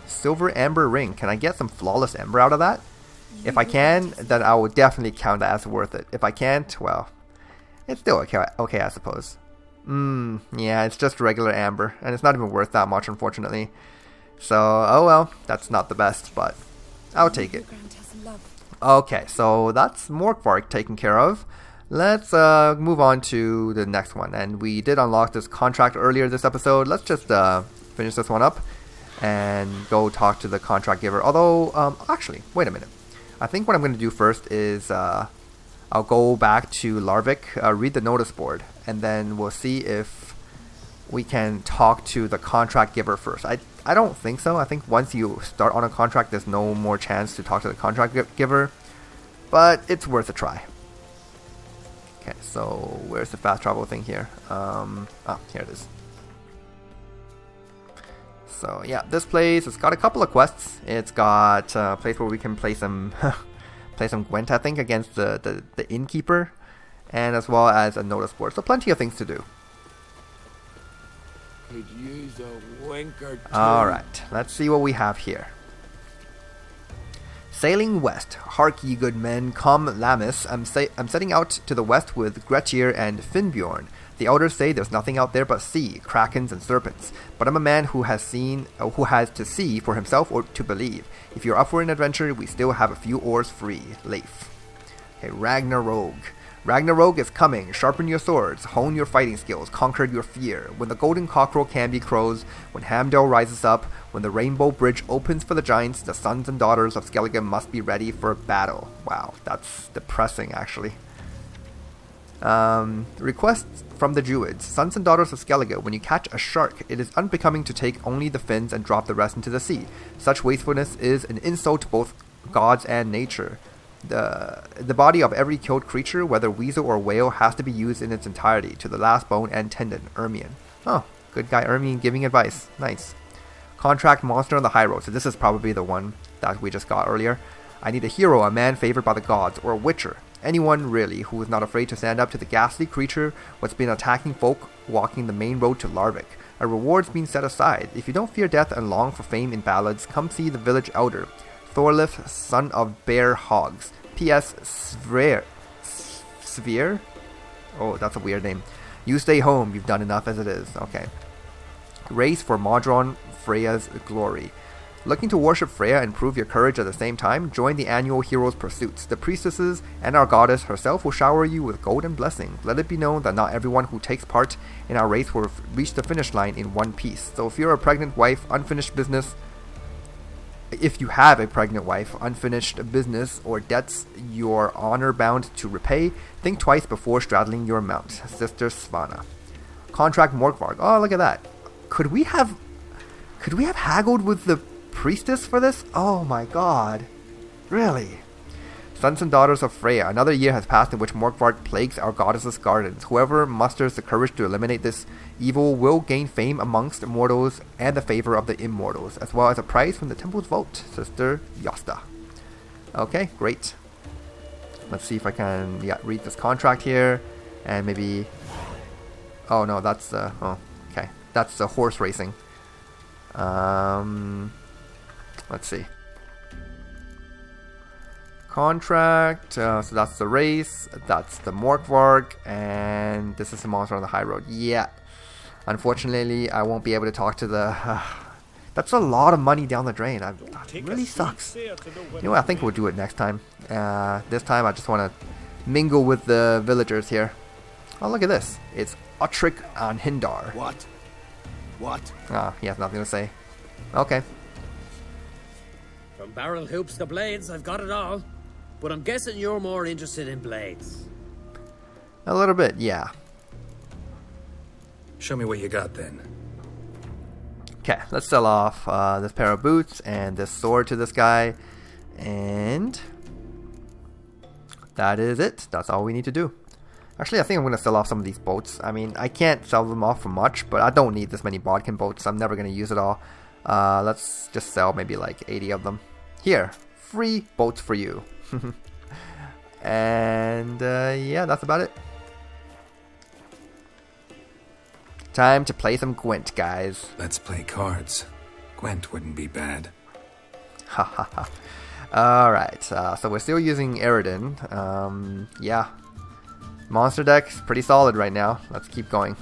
Silver amber ring. Can I get some flawless ember out of that? If I can, then I will definitely count that as worth it. If I can't, well, it's still okay, I suppose. Yeah, it's just regular amber, and it's not even worth that much, unfortunately. So, oh well, that's not the best, but I'll take it. Okay, so that's Morkvarg taken care of. Let's move on to the next one. And we did unlock this contract earlier this episode. Let's just finish this one up and go talk to the contract giver. Although, actually, wait a minute. I think what I'm going to do first is I'll go back to Larvik, read the notice board, and then we'll see if we can talk to the contract giver first. I don't think so. I think once you start on a contract, there's no more chance to talk to the contract giver. But it's worth a try. Okay, so where's the fast travel thing here? Here it is. So yeah, this place has got a couple of quests. It's got a place where we can play some Gwent, I think, against the innkeeper, and as well as a notice board. So plenty of things to do. Could use a wink or two. Alright, let's see what we have here. Sailing west, hark ye good men, come Lamis. I'm setting out to the west with Grettir and Finnbjorn. The elders say there's nothing out there but sea, krakens and serpents. But I'm a man who has to see for himself or to believe. If you're up for an adventure, we still have a few oars free. Leif. Okay, Ragnarok. Ragnarok is coming. Sharpen your swords, hone your fighting skills, conquer your fear. When the golden cockerel canby crows, when Hamdale rises up, when the rainbow bridge opens for the giants, the sons and daughters of Skellige must be ready for battle. Wow, that's depressing, actually. Requests from the Druids. Sons and daughters of Skellige, when you catch a shark, it is unbecoming to take only the fins and drop the rest into the sea. Such wastefulness is an insult to both gods and nature. The body of every killed creature, whether weasel or whale, has to be used in its entirety, to the last bone and tendon. Ermion. Oh, good guy Ermion giving advice. Nice. Contract monster on the high road. So this is probably the one that we just got earlier. I need a hero, a man favored by the gods, or a witcher. Anyone, really, who is not afraid to stand up to the ghastly creature what's been attacking folk walking the main road to Larvik. A reward's been set aside. If you don't fear death and long for fame in ballads, come see the village elder, Thorleif, son of Bear Hogs. P.S. Sphere? Oh, that's a weird name. You stay home, you've done enough as it is. Okay. Race for Modron, Freya's glory. Looking to worship Freya and prove your courage at the same time? Join the annual Heroes Pursuits. The priestesses and our goddess herself will shower you with golden blessings. Let it be known that not everyone who takes part in our race will reach the finish line in one piece. So if you're a pregnant wife, unfinished business... If you have a pregnant wife, unfinished business, or debts you're honor-bound to repay, think twice before straddling your mount. Sister Svana. Contract Morkvarg. Oh, look at that. Could we have haggled with the priestess for this? Oh my god. Really? Sons and daughters of Freya. Another year has passed in which Morkvarg plagues our goddess's gardens. Whoever musters the courage to eliminate this evil will gain fame amongst mortals and the favor of the immortals, as well as a prize from the temple's vote. Sister Yosta. Okay, great. Let's see if I can read this contract here, and maybe... Oh no, that's okay. That's the horse racing. Let's see. Contract, so that's the race, that's the Morkvarg, and this is the monster on the high road. Yeah, unfortunately I won't be able to talk to the that's a lot of money down the drain. That really sucks. You know what, I think we'll do it next time. This time I just want to mingle with the villagers here. Oh, look at this, it's Utrick on Hindar. What? He has nothing to say. Okay. From barrel hoops to blades, I've got it all. But I'm guessing you're more interested in blades. A little bit, yeah. Show me what you got then. Okay, let's sell off this pair of boots and this sword to this guy. And that is it. That's all we need to do. Actually, I think I'm going to sell off some of these boats. I mean, I can't sell them off for much, but I don't need this many bodkin boats. I'm never going to use it all. Let's just sell maybe like 80 of them. Here, free boats for you. And yeah, that's about it. Time to play some Gwent, guys. Let's play cards. Gwent wouldn't be bad. Ha ha ha. Alright, so we're still using Eridan. Yeah. Monster deck's pretty solid right now. Let's keep going.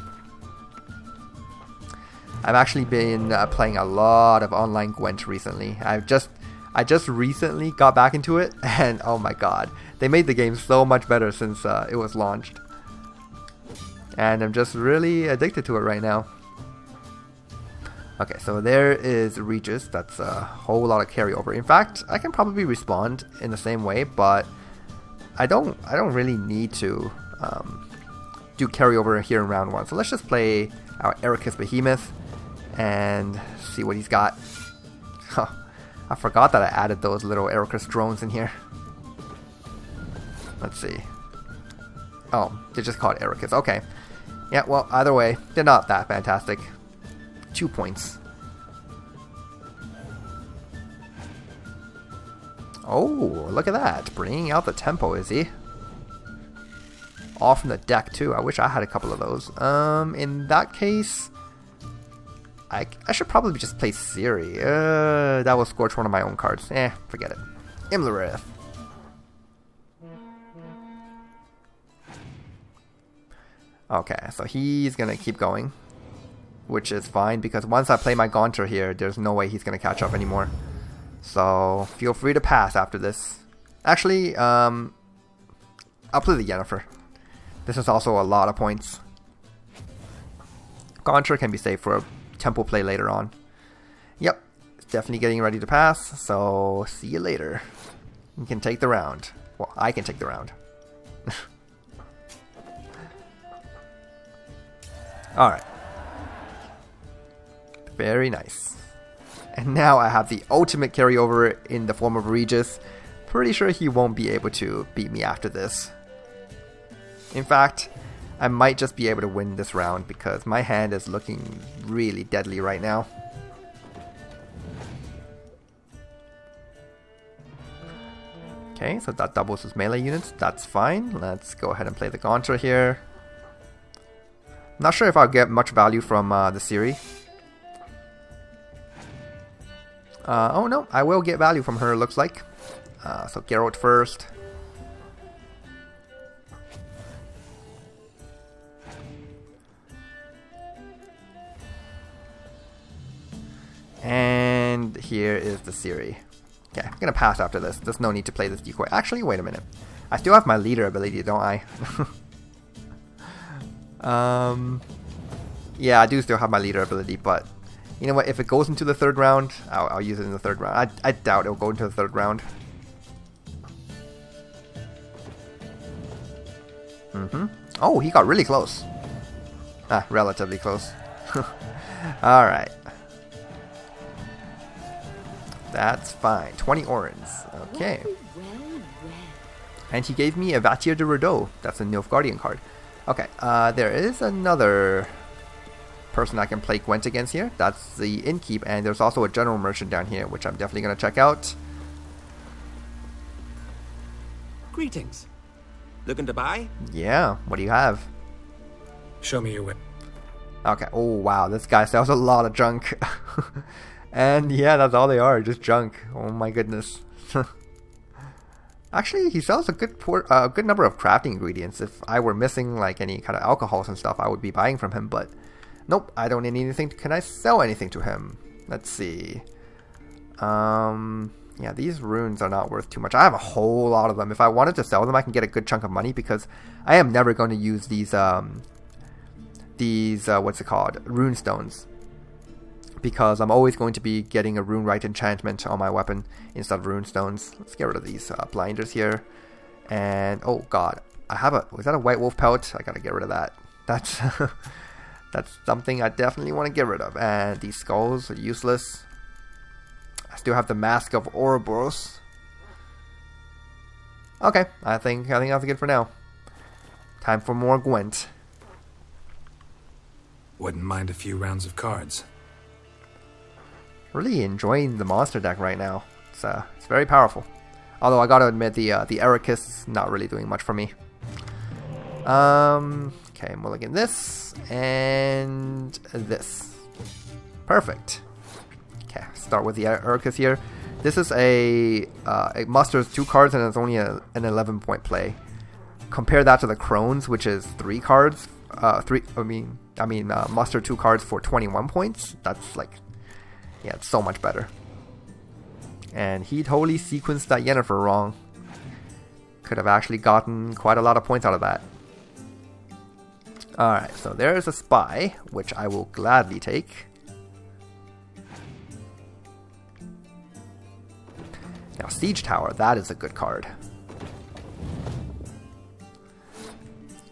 I've actually been playing a lot of online Gwent recently. I just recently got back into it, and oh my god, they made the game so much better since it was launched. And I'm just really addicted to it right now. Okay, so there is Regis. That's a whole lot of carryover. In fact, I can probably respond in the same way, but I don't really need to do carryover here in round 1. So let's just play our Ericus Behemoth and see what he's got. Huh, I forgot that I added those little Ericus drones in here. Let's see. Oh, they're just called Ericus. Okay. Yeah, well, either way, they're not that fantastic. 2 points. Oh, look at that. Bringing out the tempo, is he? All from the deck, too. I wish I had a couple of those. In that case, I should probably just play Ciri. That will scorch one of my own cards. Forget it. Imlerith. Okay, so he's going to keep going, which is fine, because once I play my Gaunter here, there's no way he's going to catch up anymore. So, feel free to pass after this. Actually, I'll play the Yennefer. This is also a lot of points. Gaunter can be saved for a tempo play later on. Yep, it's definitely getting ready to pass, so see you later. You can take the round. Well, I can take the round. Alright. Very nice. And now I have the ultimate carryover in the form of Regis. Pretty sure he won't be able to beat me after this. In fact, I might just be able to win this round because my hand is looking really deadly right now. Okay, so that doubles his melee units. That's fine. Let's go ahead and play the Gaunter here. Not sure if I'll get much value from the Ciri. Oh no, I will get value from her, looks like. So Geralt first. And here is the Ciri. Okay, I'm gonna pass after this. There's no need to play this decoy. Actually, wait a minute. I still have my leader ability, don't I? Yeah, I do still have my leader ability, but you know what? If it goes into the third round, I'll use it in the third round. I doubt it'll go into the third round. Oh, he got really close. Relatively close. Alright. That's fine. 20 orens. Okay. And he gave me a Vatir de Rideau. That's a Nilfgaardian card. Okay, there is another person I can play Gwent against here. That's the Innkeep, and there's also a General Merchant down here, which I'm definitely going to check out. Greetings. Looking to buy? Yeah, what do you have? Show me your whip. Okay, oh wow, this guy sells a lot of junk. And yeah, that's all they are, just junk. Oh my goodness. Actually, he sells a good number of crafting ingredients. If I were missing like any kind of alcohols and stuff, I would be buying from him, but nope, I don't need anything. Can I sell anything to him? Let's see. Yeah, these runes are not worth too much. I have a whole lot of them. If I wanted to sell them, I can get a good chunk of money because I am never going to use these what's it called? Rune stones. Because I'm always going to be getting a rune right enchantment on my weapon instead of rune stones. Let's get rid of these blinders here. And oh god, I have was that a white wolf pelt? I gotta get rid of that. That's That's something I definitely want to get rid of. And these skulls are useless. I still have the Mask of Ouroboros. Okay, I think that's good for now. Time for more Gwent. Wouldn't mind a few rounds of cards. Really enjoying the monster deck right now. It's very powerful. Although I gotta admit the Ericus is not really doing much for me. Okay, mulligan this and this. Perfect. Okay, start with the Ericus here. This is it musters 2 cards and it's only an 11-point play. Compare that to the Crones, which is 3 cards. Muster 2 cards for 21 points. That's like, yeah, it's so much better. And he totally sequenced that Yennefer wrong. Could have actually gotten quite a lot of points out of that. Alright, so there's a spy, which I will gladly take. Now, Siege Tower, that is a good card.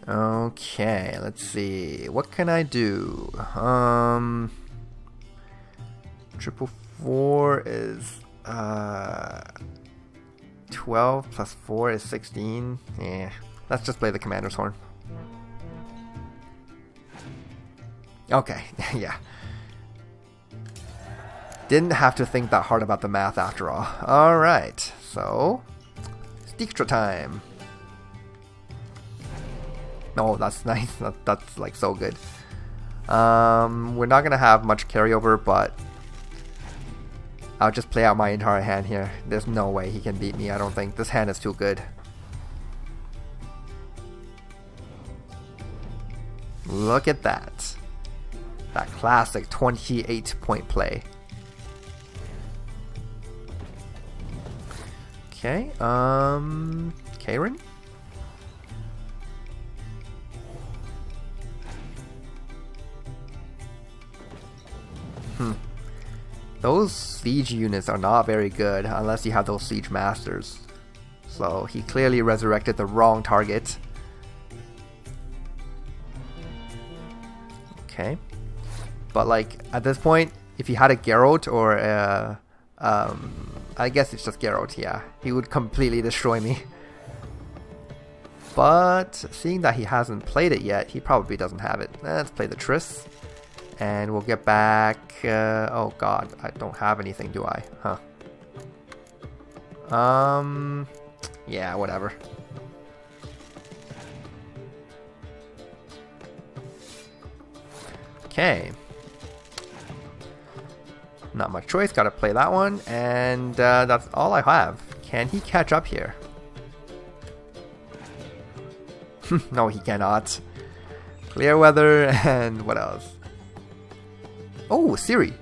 Okay, let's see. What can I do? 4 is 12 plus 4 is 16. Yeah, let's just play the Commander's Horn. Okay, yeah. Didn't have to think that hard about the math after all. Alright, so Dijkstra time. Oh, that's nice. That's like so good. We're not gonna have much carryover, but I'll just play out my entire hand here. There's no way he can beat me, I don't think. This hand is too good. Look at that. That classic 28-point play. Okay, Karen? Those siege units are not very good unless you have those siege masters. So he clearly resurrected the wrong target. Okay. But like at this point, if he had a Geralt or I guess it's just Geralt, yeah, he would completely destroy me. But seeing that he hasn't played it yet, he probably doesn't have it. Let's play the Triss. And we'll get back... oh god, I don't have anything, do I? Huh. Yeah, whatever. Okay. Not much choice, gotta play that one. And that's all I have. Can he catch up here? No, he cannot. Clear weather, and what else? Oh, Siri.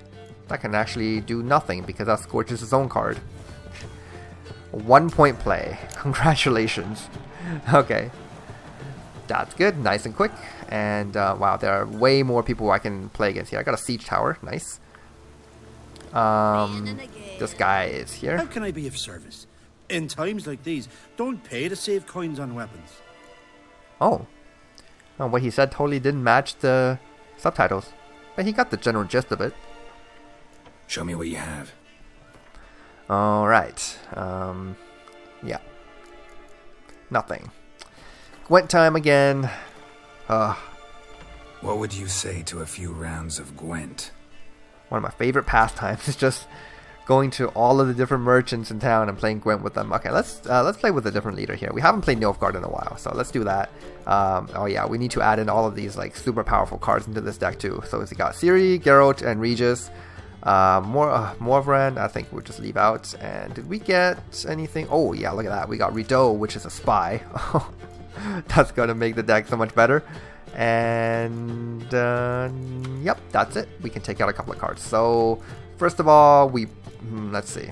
That can actually do nothing because that scorches his own card. 1-point play. Congratulations. Okay. That's good. Nice and quick. And wow, there are way more people I can play against here. I got a siege tower. Nice. This guy is here. How can I be of service? In times like these, don't pay to save coins on weapons. Oh. Oh, what he said totally didn't match the subtitles. But he got the general gist of it. Show me what you have. Alright. Yeah. Nothing. Gwent time again. What would you say to a few rounds of Gwent? One of my favorite pastimes is just going to all of the different merchants in town and playing Gwent with them. Okay, let's play with a different leader here. We haven't played Nilfgaard in a while, so let's do that. Oh yeah, we need to add in all of these like super powerful cards into this deck too. So we got Ciri, Geralt, and Regis. Morkvarg, I think we'll just leave out. And did we get anything? Oh yeah, look at that. We got Rideau, which is a spy. That's gonna make the deck so much better. And yep, that's it. We can take out a couple of cards. So first of all, let's see.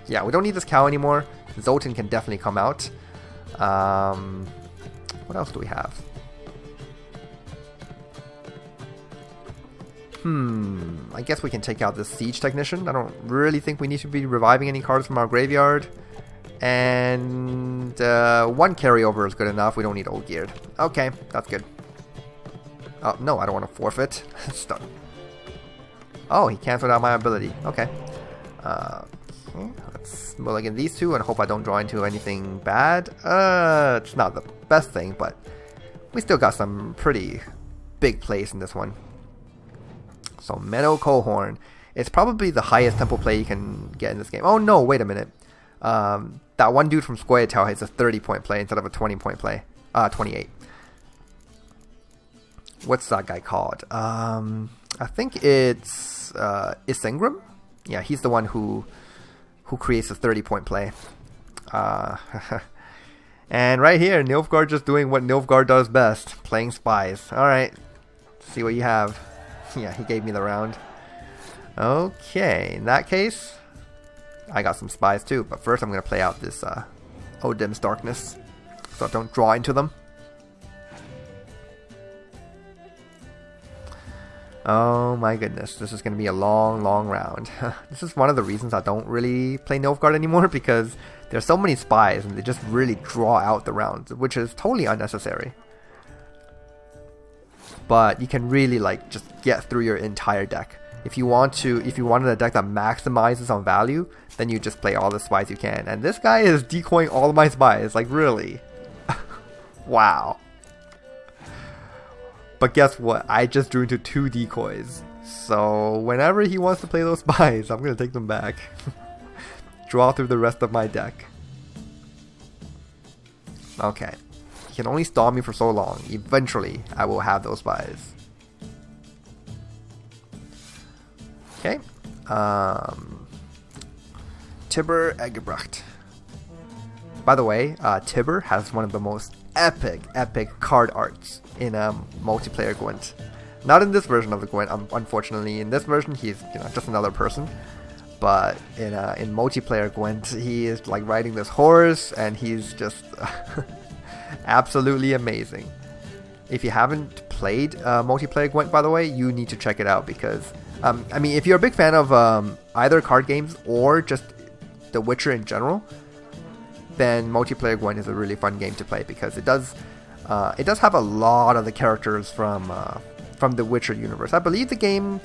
Yeah, we don't need this cow anymore. Zoltan can definitely come out. What else do we have? I guess we can take out this Siege Technician. I don't really think we need to be reviving any cards from our graveyard. And one carryover is good enough. We don't need Old Geared. Okay, that's good. Oh, no, I don't want to forfeit. Stop. Oh, he canceled out my ability. Okay. Let's mulligan these two and hope I don't draw into anything bad. It's not the best thing, but we still got some pretty big plays in this one. So, Meadow Cohorn. It's probably the highest tempo play you can get in this game. Oh no, wait a minute. That one dude from Squirtle has a 30-point play instead of a 20-point play. 28. What's that guy called? I think it's Isengram. Yeah, he's the one who creates a 30-point play. And right here, Nilfgaard just doing what Nilfgaard does best, playing spies. Alright, see what you have. Yeah, he gave me the round. Okay, in that case, I got some spies too, but first I'm going to play out this Odim's Darkness, so I don't draw into them. Oh my goodness, this is going to be a long round. This is one of the reasons I don't really play Nilfgaard anymore, because there's so many spies and they just really draw out the rounds, which is totally unnecessary. But you can really like just get through your entire deck. If you wanted a deck that maximizes on value, then you just play all the spies you can. And this guy is decoying all of my spies, like really. Wow. But guess what? I just drew into 2 decoys. So whenever he wants to play those spies, I'm going to take them back. Draw through the rest of my deck. Okay. He can only stall me for so long. Eventually, I will have those spies. Okay. Tibber Egebrecht. By the way, Tibber has one of the most epic card arts in multiplayer Gwent. Not in this version of the Gwent, unfortunately. In this version, he's just another person. But in multiplayer Gwent, he is like riding this horse, and he's just absolutely amazing. If you haven't played multiplayer Gwent, by the way, you need to check it out, because I mean, if you're a big fan of either card games or just The Witcher in general, then multiplayer Gwent is a really fun game to play, because it does have a lot of the characters from the Witcher universe. I believe the game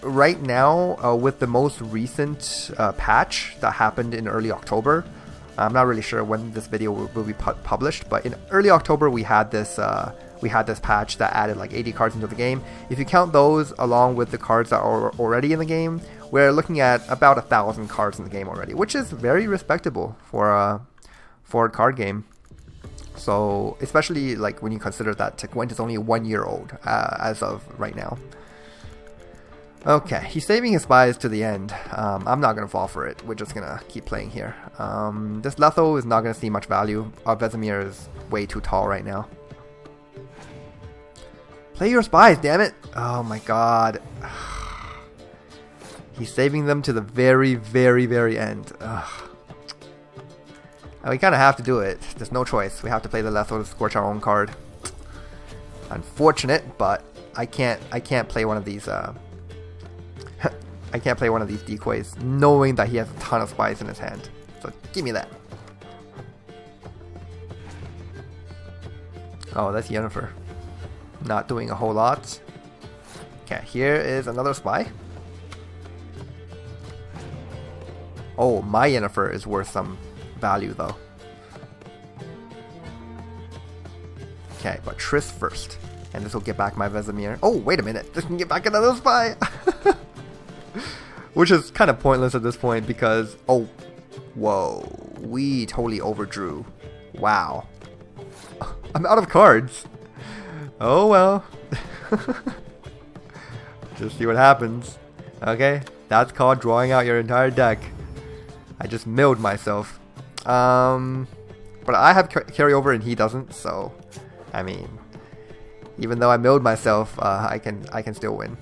right now, with the most recent patch that happened in early October, I'm not really sure when this video will be published, but in early October we had this patch that added like 80 cards into the game. If you count those along with the cards that are already in the game, we're looking at about 1,000 cards in the game already, which is very respectable for a card game. So especially like when you consider that Gwent is only 1 year old as of right now. Okay, he's saving his spies to the end. I'm not going to fall for it. We're just going to keep playing here. This Letho is not going to see much value. Our Vesemir is way too tall right now. Play your spies, damn it! Oh my god. He's saving them to the very end. And we kind of have to do it. There's no choice. We have to play the Letho to scorch our own card. Unfortunate, but I can't play one of these I can't play one of these decoys knowing that he has a ton of spies in his hand. So give me that. Oh, that's Yennefer. Not doing a whole lot. Okay, here is another spy. Oh, my Yennefer is worth some value though. Okay, but Triss first. And this will get back my Vesemir. Oh, wait a minute. This can get back another spy. Which is kind of pointless at this point because... Oh, whoa. We totally overdrew. Wow. I'm out of cards. Oh, well. Just see what happens. Okay, that's called drawing out your entire deck. I just milled myself. But I have carryover and he doesn't, so... I mean... Even though I milled myself, I can still win.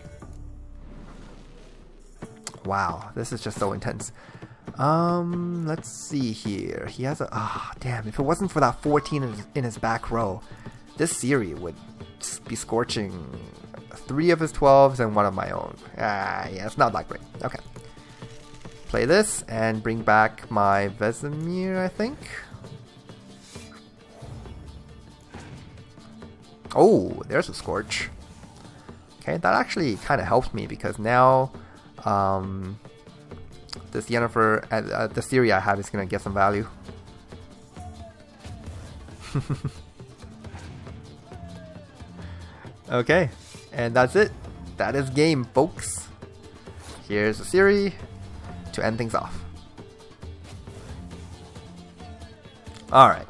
Wow, this is just so intense. Let's see here. He has a... damn, if it wasn't for that 14 in his back row, this Siri would be scorching 3 of his 12s and 1 of my own. Yeah, it's not that great. Okay. Play this and bring back my Vesemir, I think. Oh, there's a Scorch. Okay, that actually kind of helps me because now this Yennefer, the theory I have is going to get some value. Okay, and that's it. That is game, folks. Here's the Ciri to end things off. Alright,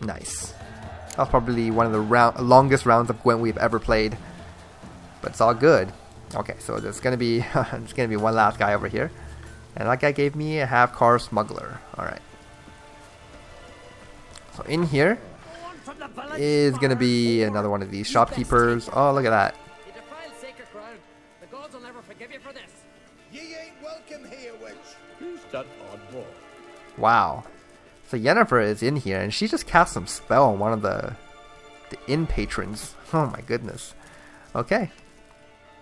nice. That was probably one of the longest rounds of Gwent we've ever played. But it's all good. Okay, so there's gonna be one last guy over here. And that guy gave me a half-car smuggler. Alright. So in here is gonna be another one of these shopkeepers. Oh, look at that. You defile sacred ground. The gods will never forgive you for this. Ye ain't welcome here, witch. Who's that oddball? Wow. So Yennefer is in here, and she just cast some spell on one of the inn patrons. Oh my goodness. Okay.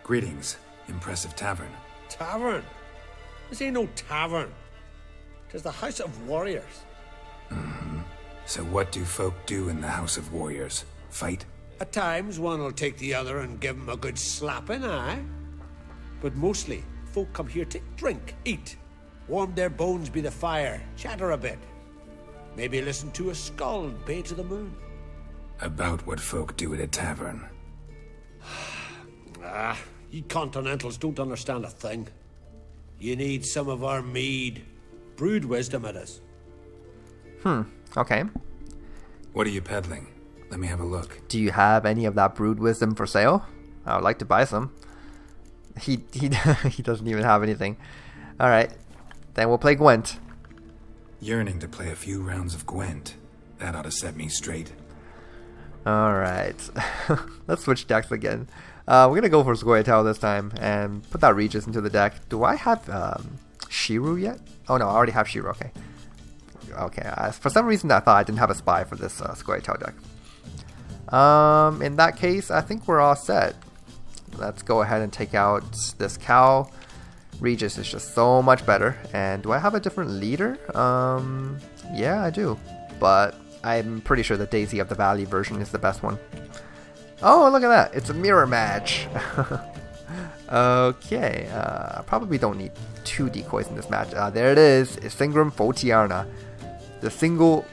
Greetings. Impressive tavern. Tavern? This ain't no tavern. 'Tis the House of Warriors. Mm-hmm. So what do folk do in the House of Warriors? Fight? At times, one will take the other and give 'em a good slapping, aye? But mostly, folk come here to drink, eat, warm their bones by the fire, chatter a bit. Maybe listen to a skald bay to the moon. About what folk do at a tavern. You continentals don't understand a thing. You need some of our mead. Brewed wisdom it is. Okay. What are you peddling? Let me have a look. Do you have any of that brewed wisdom for sale? I would like to buy some. He doesn't even have anything. Alright. Then we'll play Gwent. Yearning to play a few rounds of Gwent. That ought to set me straight. Alright. Let's switch decks again. We're going to go for Scoia'tael this time and put that Regis into the deck. Do I have Shiru yet? Oh no, I already have Shiru. Okay. Okay. For some reason I thought I didn't have a spy for this Scoia'tael deck. In that case, I think we're all set. Let's go ahead and take out this cow. Regis is just so much better. And do I have a different leader? Yeah, I do. But I'm pretty sure the Daisy of the Valley version is the best one. Oh, look at that. It's a mirror match. Okay. I probably don't need 2 decoys in this match. There it is. It's Singram Fotiarna. The single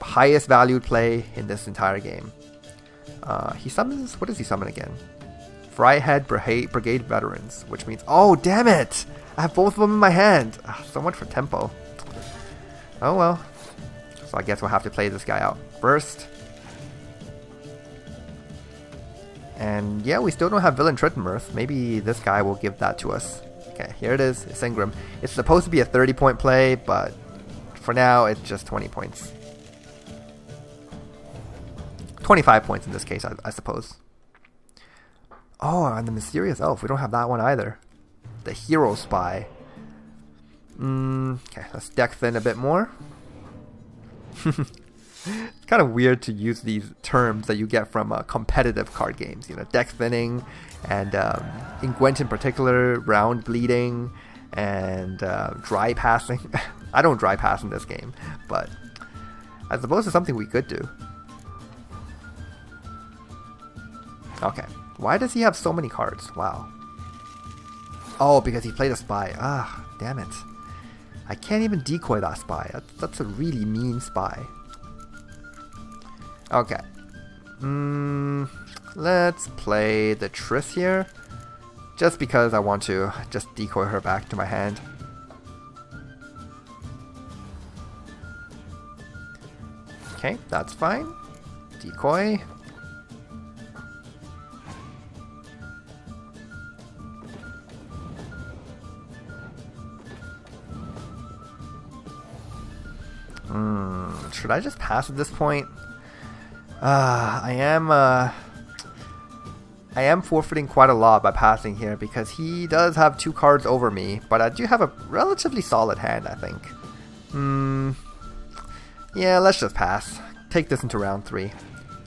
highest valued play in this entire game. He summons... What does he summon again? Fryhead Brigade Veterans, which means... Oh, damn it! I have both of them in my hand. So much for tempo. Oh, well. So I guess we'll have to play this guy out first. And yeah, we still don't have Villain Trittenmirth. Maybe this guy will give that to us. Okay, here it is. It's Ingram. It's supposed to be a 30-point play, but for now, it's just 20 points. 25 points in this case, I suppose. Oh, and the Mysterious Elf. We don't have that one either. The Hero Spy. Okay, let's deck thin a bit more. It's kind of weird to use these terms that you get from competitive card games. You know, deck thinning, and in Gwent in particular, round bleeding, and dry passing. I don't dry pass in this game, but I suppose it's something we could do. Okay. Why does he have so many cards? Wow. Oh, because he played a spy. Ah, damn it. I can't even decoy that spy. That's a really mean spy. Okay. Let's play the Triss here. Just because I want to just decoy her back to my hand. Okay, that's fine. Decoy. Should I just pass at this point? I am forfeiting quite a lot by passing here because he does have 2 cards over me, but I do have a relatively solid hand, I think. Yeah, let's just pass. Take this into round 3.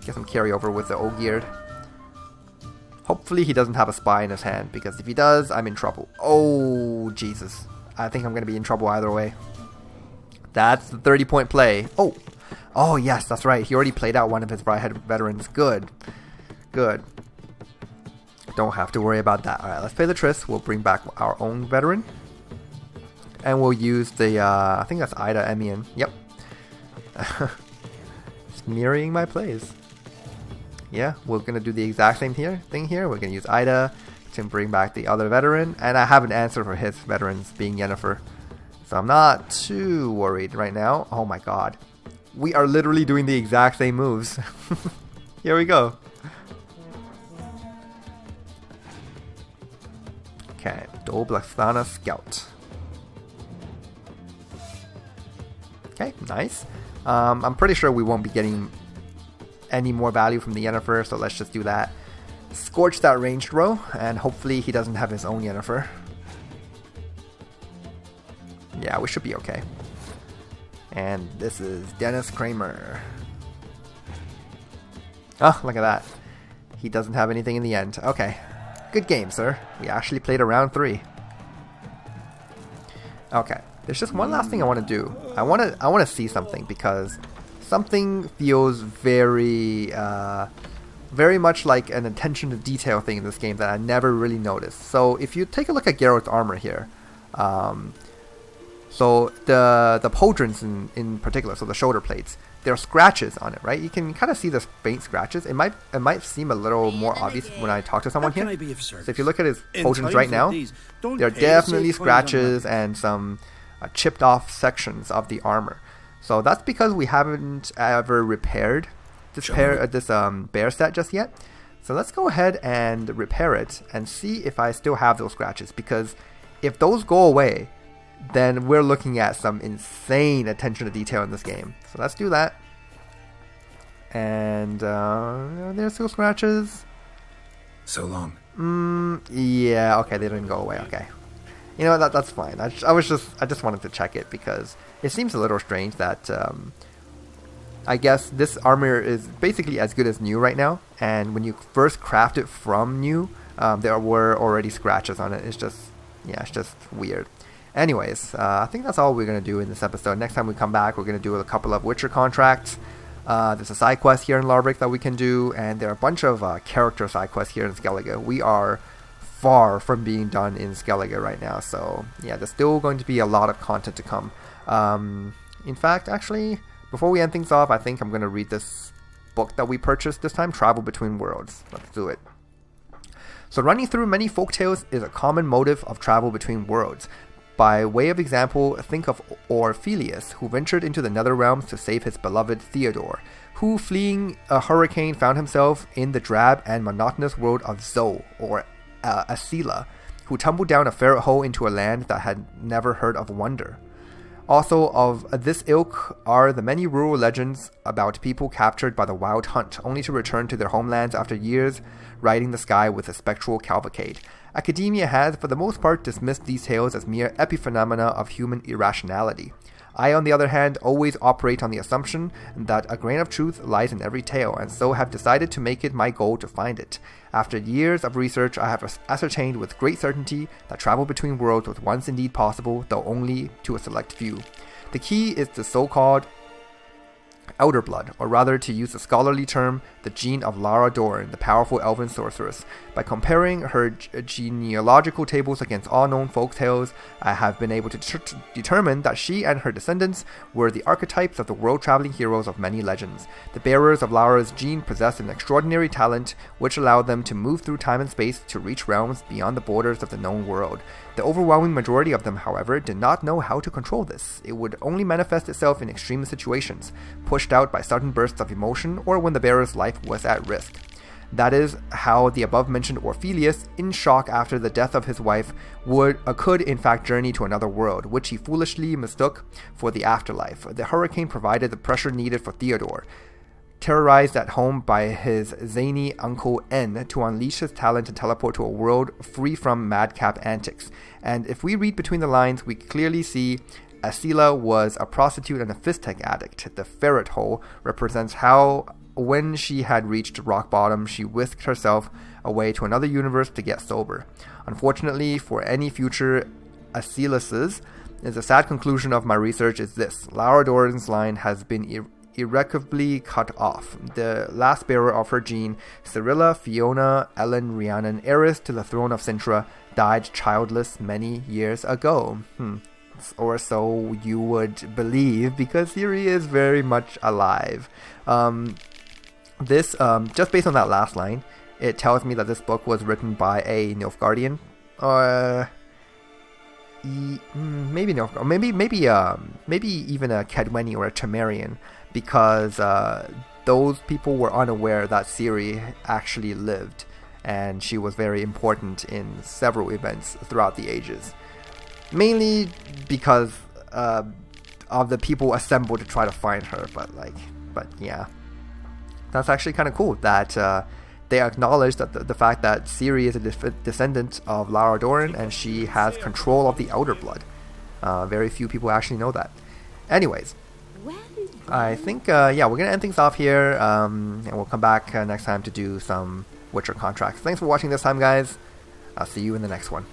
Get some carryover with the Ogierd. Hopefully he doesn't have a spy in his hand, because if he does, I'm in trouble. Oh, Jesus. I think I'm going to be in trouble either way. That's the 30-point play. Oh, yes, that's right. He already played out one of his Fryhead Veterans. Good. Good. don't have to worry about that. Alright, let's pay the tryst. We'll bring back our own veteran. And we'll use the, I think that's Ida Emian. Yep. Mirroring my plays. Yeah, we're going to do the exact same thing here. We're going to use Ida to bring back the other veteran. And I have an answer for his veterans being Yennefer. So I'm not too worried right now. Oh my god. We are literally doing the exact same moves. Here we go. Okay, Blasphemous Scout. Okay, nice. I'm pretty sure we won't be getting any more value from the Yennefer, so let's just do that. Scorch that ranged row, and hopefully he doesn't have his own Yennefer. Yeah, we should be okay. And this is Dennis Kramer. Oh, look at that. He doesn't have anything in the end. Okay. Good game, sir. We actually played a round 3. Okay. There's just one last thing I want to do. I want to see something, because something feels very much like an attention to detail thing in this game that I never really noticed. So if you take a look at Geralt's armor here, so the pauldrons in particular, so the shoulder plates, there are scratches on it, right? You can kind of see the faint scratches. It might seem a little more obvious when I talk to someone here. So if you look at his pauldrons right now, there are definitely scratches and some chipped off sections of the armor. So that's because we haven't ever repaired this bear set just yet. So let's go ahead and repair it and see if I still have those scratches, because if those go away, then we're looking at some insane attention to detail in this game. So let's do that. And there's still scratches. So long. Yeah, okay, they didn't go away. Okay. You know what, that's fine. I just wanted to check it, because it seems a little strange that I guess this armor is basically as good as new right now, and when you first craft it from new, there were already scratches on it. It's just weird. Anyways, I think that's all we're going to do in this episode. Next time we come back, we're going to do a couple of Witcher contracts. There's a side quest here in Larbrick that we can do, and there are a bunch of character side quests here in Skellige. We are far from being done in Skellige right now, so yeah, there's still going to be a lot of content to come. In fact, actually, before we end things off, I think I'm going to read this book that we purchased this time, Travel Between Worlds. Let's do it. So running through many folktales is a common motive of travel between worlds. By way of example, think of Orpheus, who ventured into the nether realms to save his beloved Theodore, who, fleeing a hurricane, found himself in the drab and monotonous world of Zo, or Asila, who tumbled down a ferret hole into a land that had never heard of wonder. Also of this ilk are the many rural legends about people captured by the wild hunt, only to return to their homelands after years riding the sky with a spectral cavalcade. Academia has, for the most part, dismissed these tales as mere epiphenomena of human irrationality. I, on the other hand, always operate on the assumption that a grain of truth lies in every tale, and so have decided to make it my goal to find it. After years of research, I have ascertained with great certainty that travel between worlds was once indeed possible, though only to a select few. The key is the so-called Elder Blood, or rather, to use the scholarly term, the gene of Lara Dorn, the powerful elven sorceress. By comparing her genealogical tables against all known folktales, I have been able to determine that she and her descendants were the archetypes of the world-traveling heroes of many legends. The bearers of Lara's gene possessed an extraordinary talent, which allowed them to move through time and space to reach realms beyond the borders of the known world. The overwhelming majority of them, however, did not know how to control this. It would only manifest itself in extreme situations, pushed out by sudden bursts of emotion, or when the bearer's life was at risk. That is how the above-mentioned Orpheus, in shock after the death of his wife, could in fact journey to another world, which he foolishly mistook for the afterlife. The hurricane provided the pressure needed for Theodore, terrorized at home by his zany Uncle N, to unleash his talent and teleport to a world free from madcap antics. And if we read between the lines, we clearly see Asila was a prostitute and a fisstech addict. The ferret hole represents how, when she had reached rock bottom, she whisked herself away to another universe to get sober. Unfortunately for any future Asilases, the sad conclusion of my research is this: Lara Dorn's line has been irrecoverably cut off. The last bearer of her gene, Cyrilla Fiona Ellen Rhiannon, heiress to the throne of Sintra, died childless many years ago. Or so you would believe, because Ciri is very much alive. This, just based on that last line, it tells me that this book was written by a Nilfgaardian, maybe Nilfgaard, maybe even a Kedweni or a Temerian, because those people were unaware that Ciri actually lived, and she was very important in several events throughout the ages. Mainly because of the people assembled to try to find her, but yeah. That's actually kind of cool that they acknowledge that the fact that Ciri is a descendant of Lara Dorn, and she has control of the Elder Blood. Very few people actually know that. Anyways, I think, we're going to end things off here, and we'll come back next time to do some Witcher contracts. Thanks for watching this time, guys. I'll see you in the next one.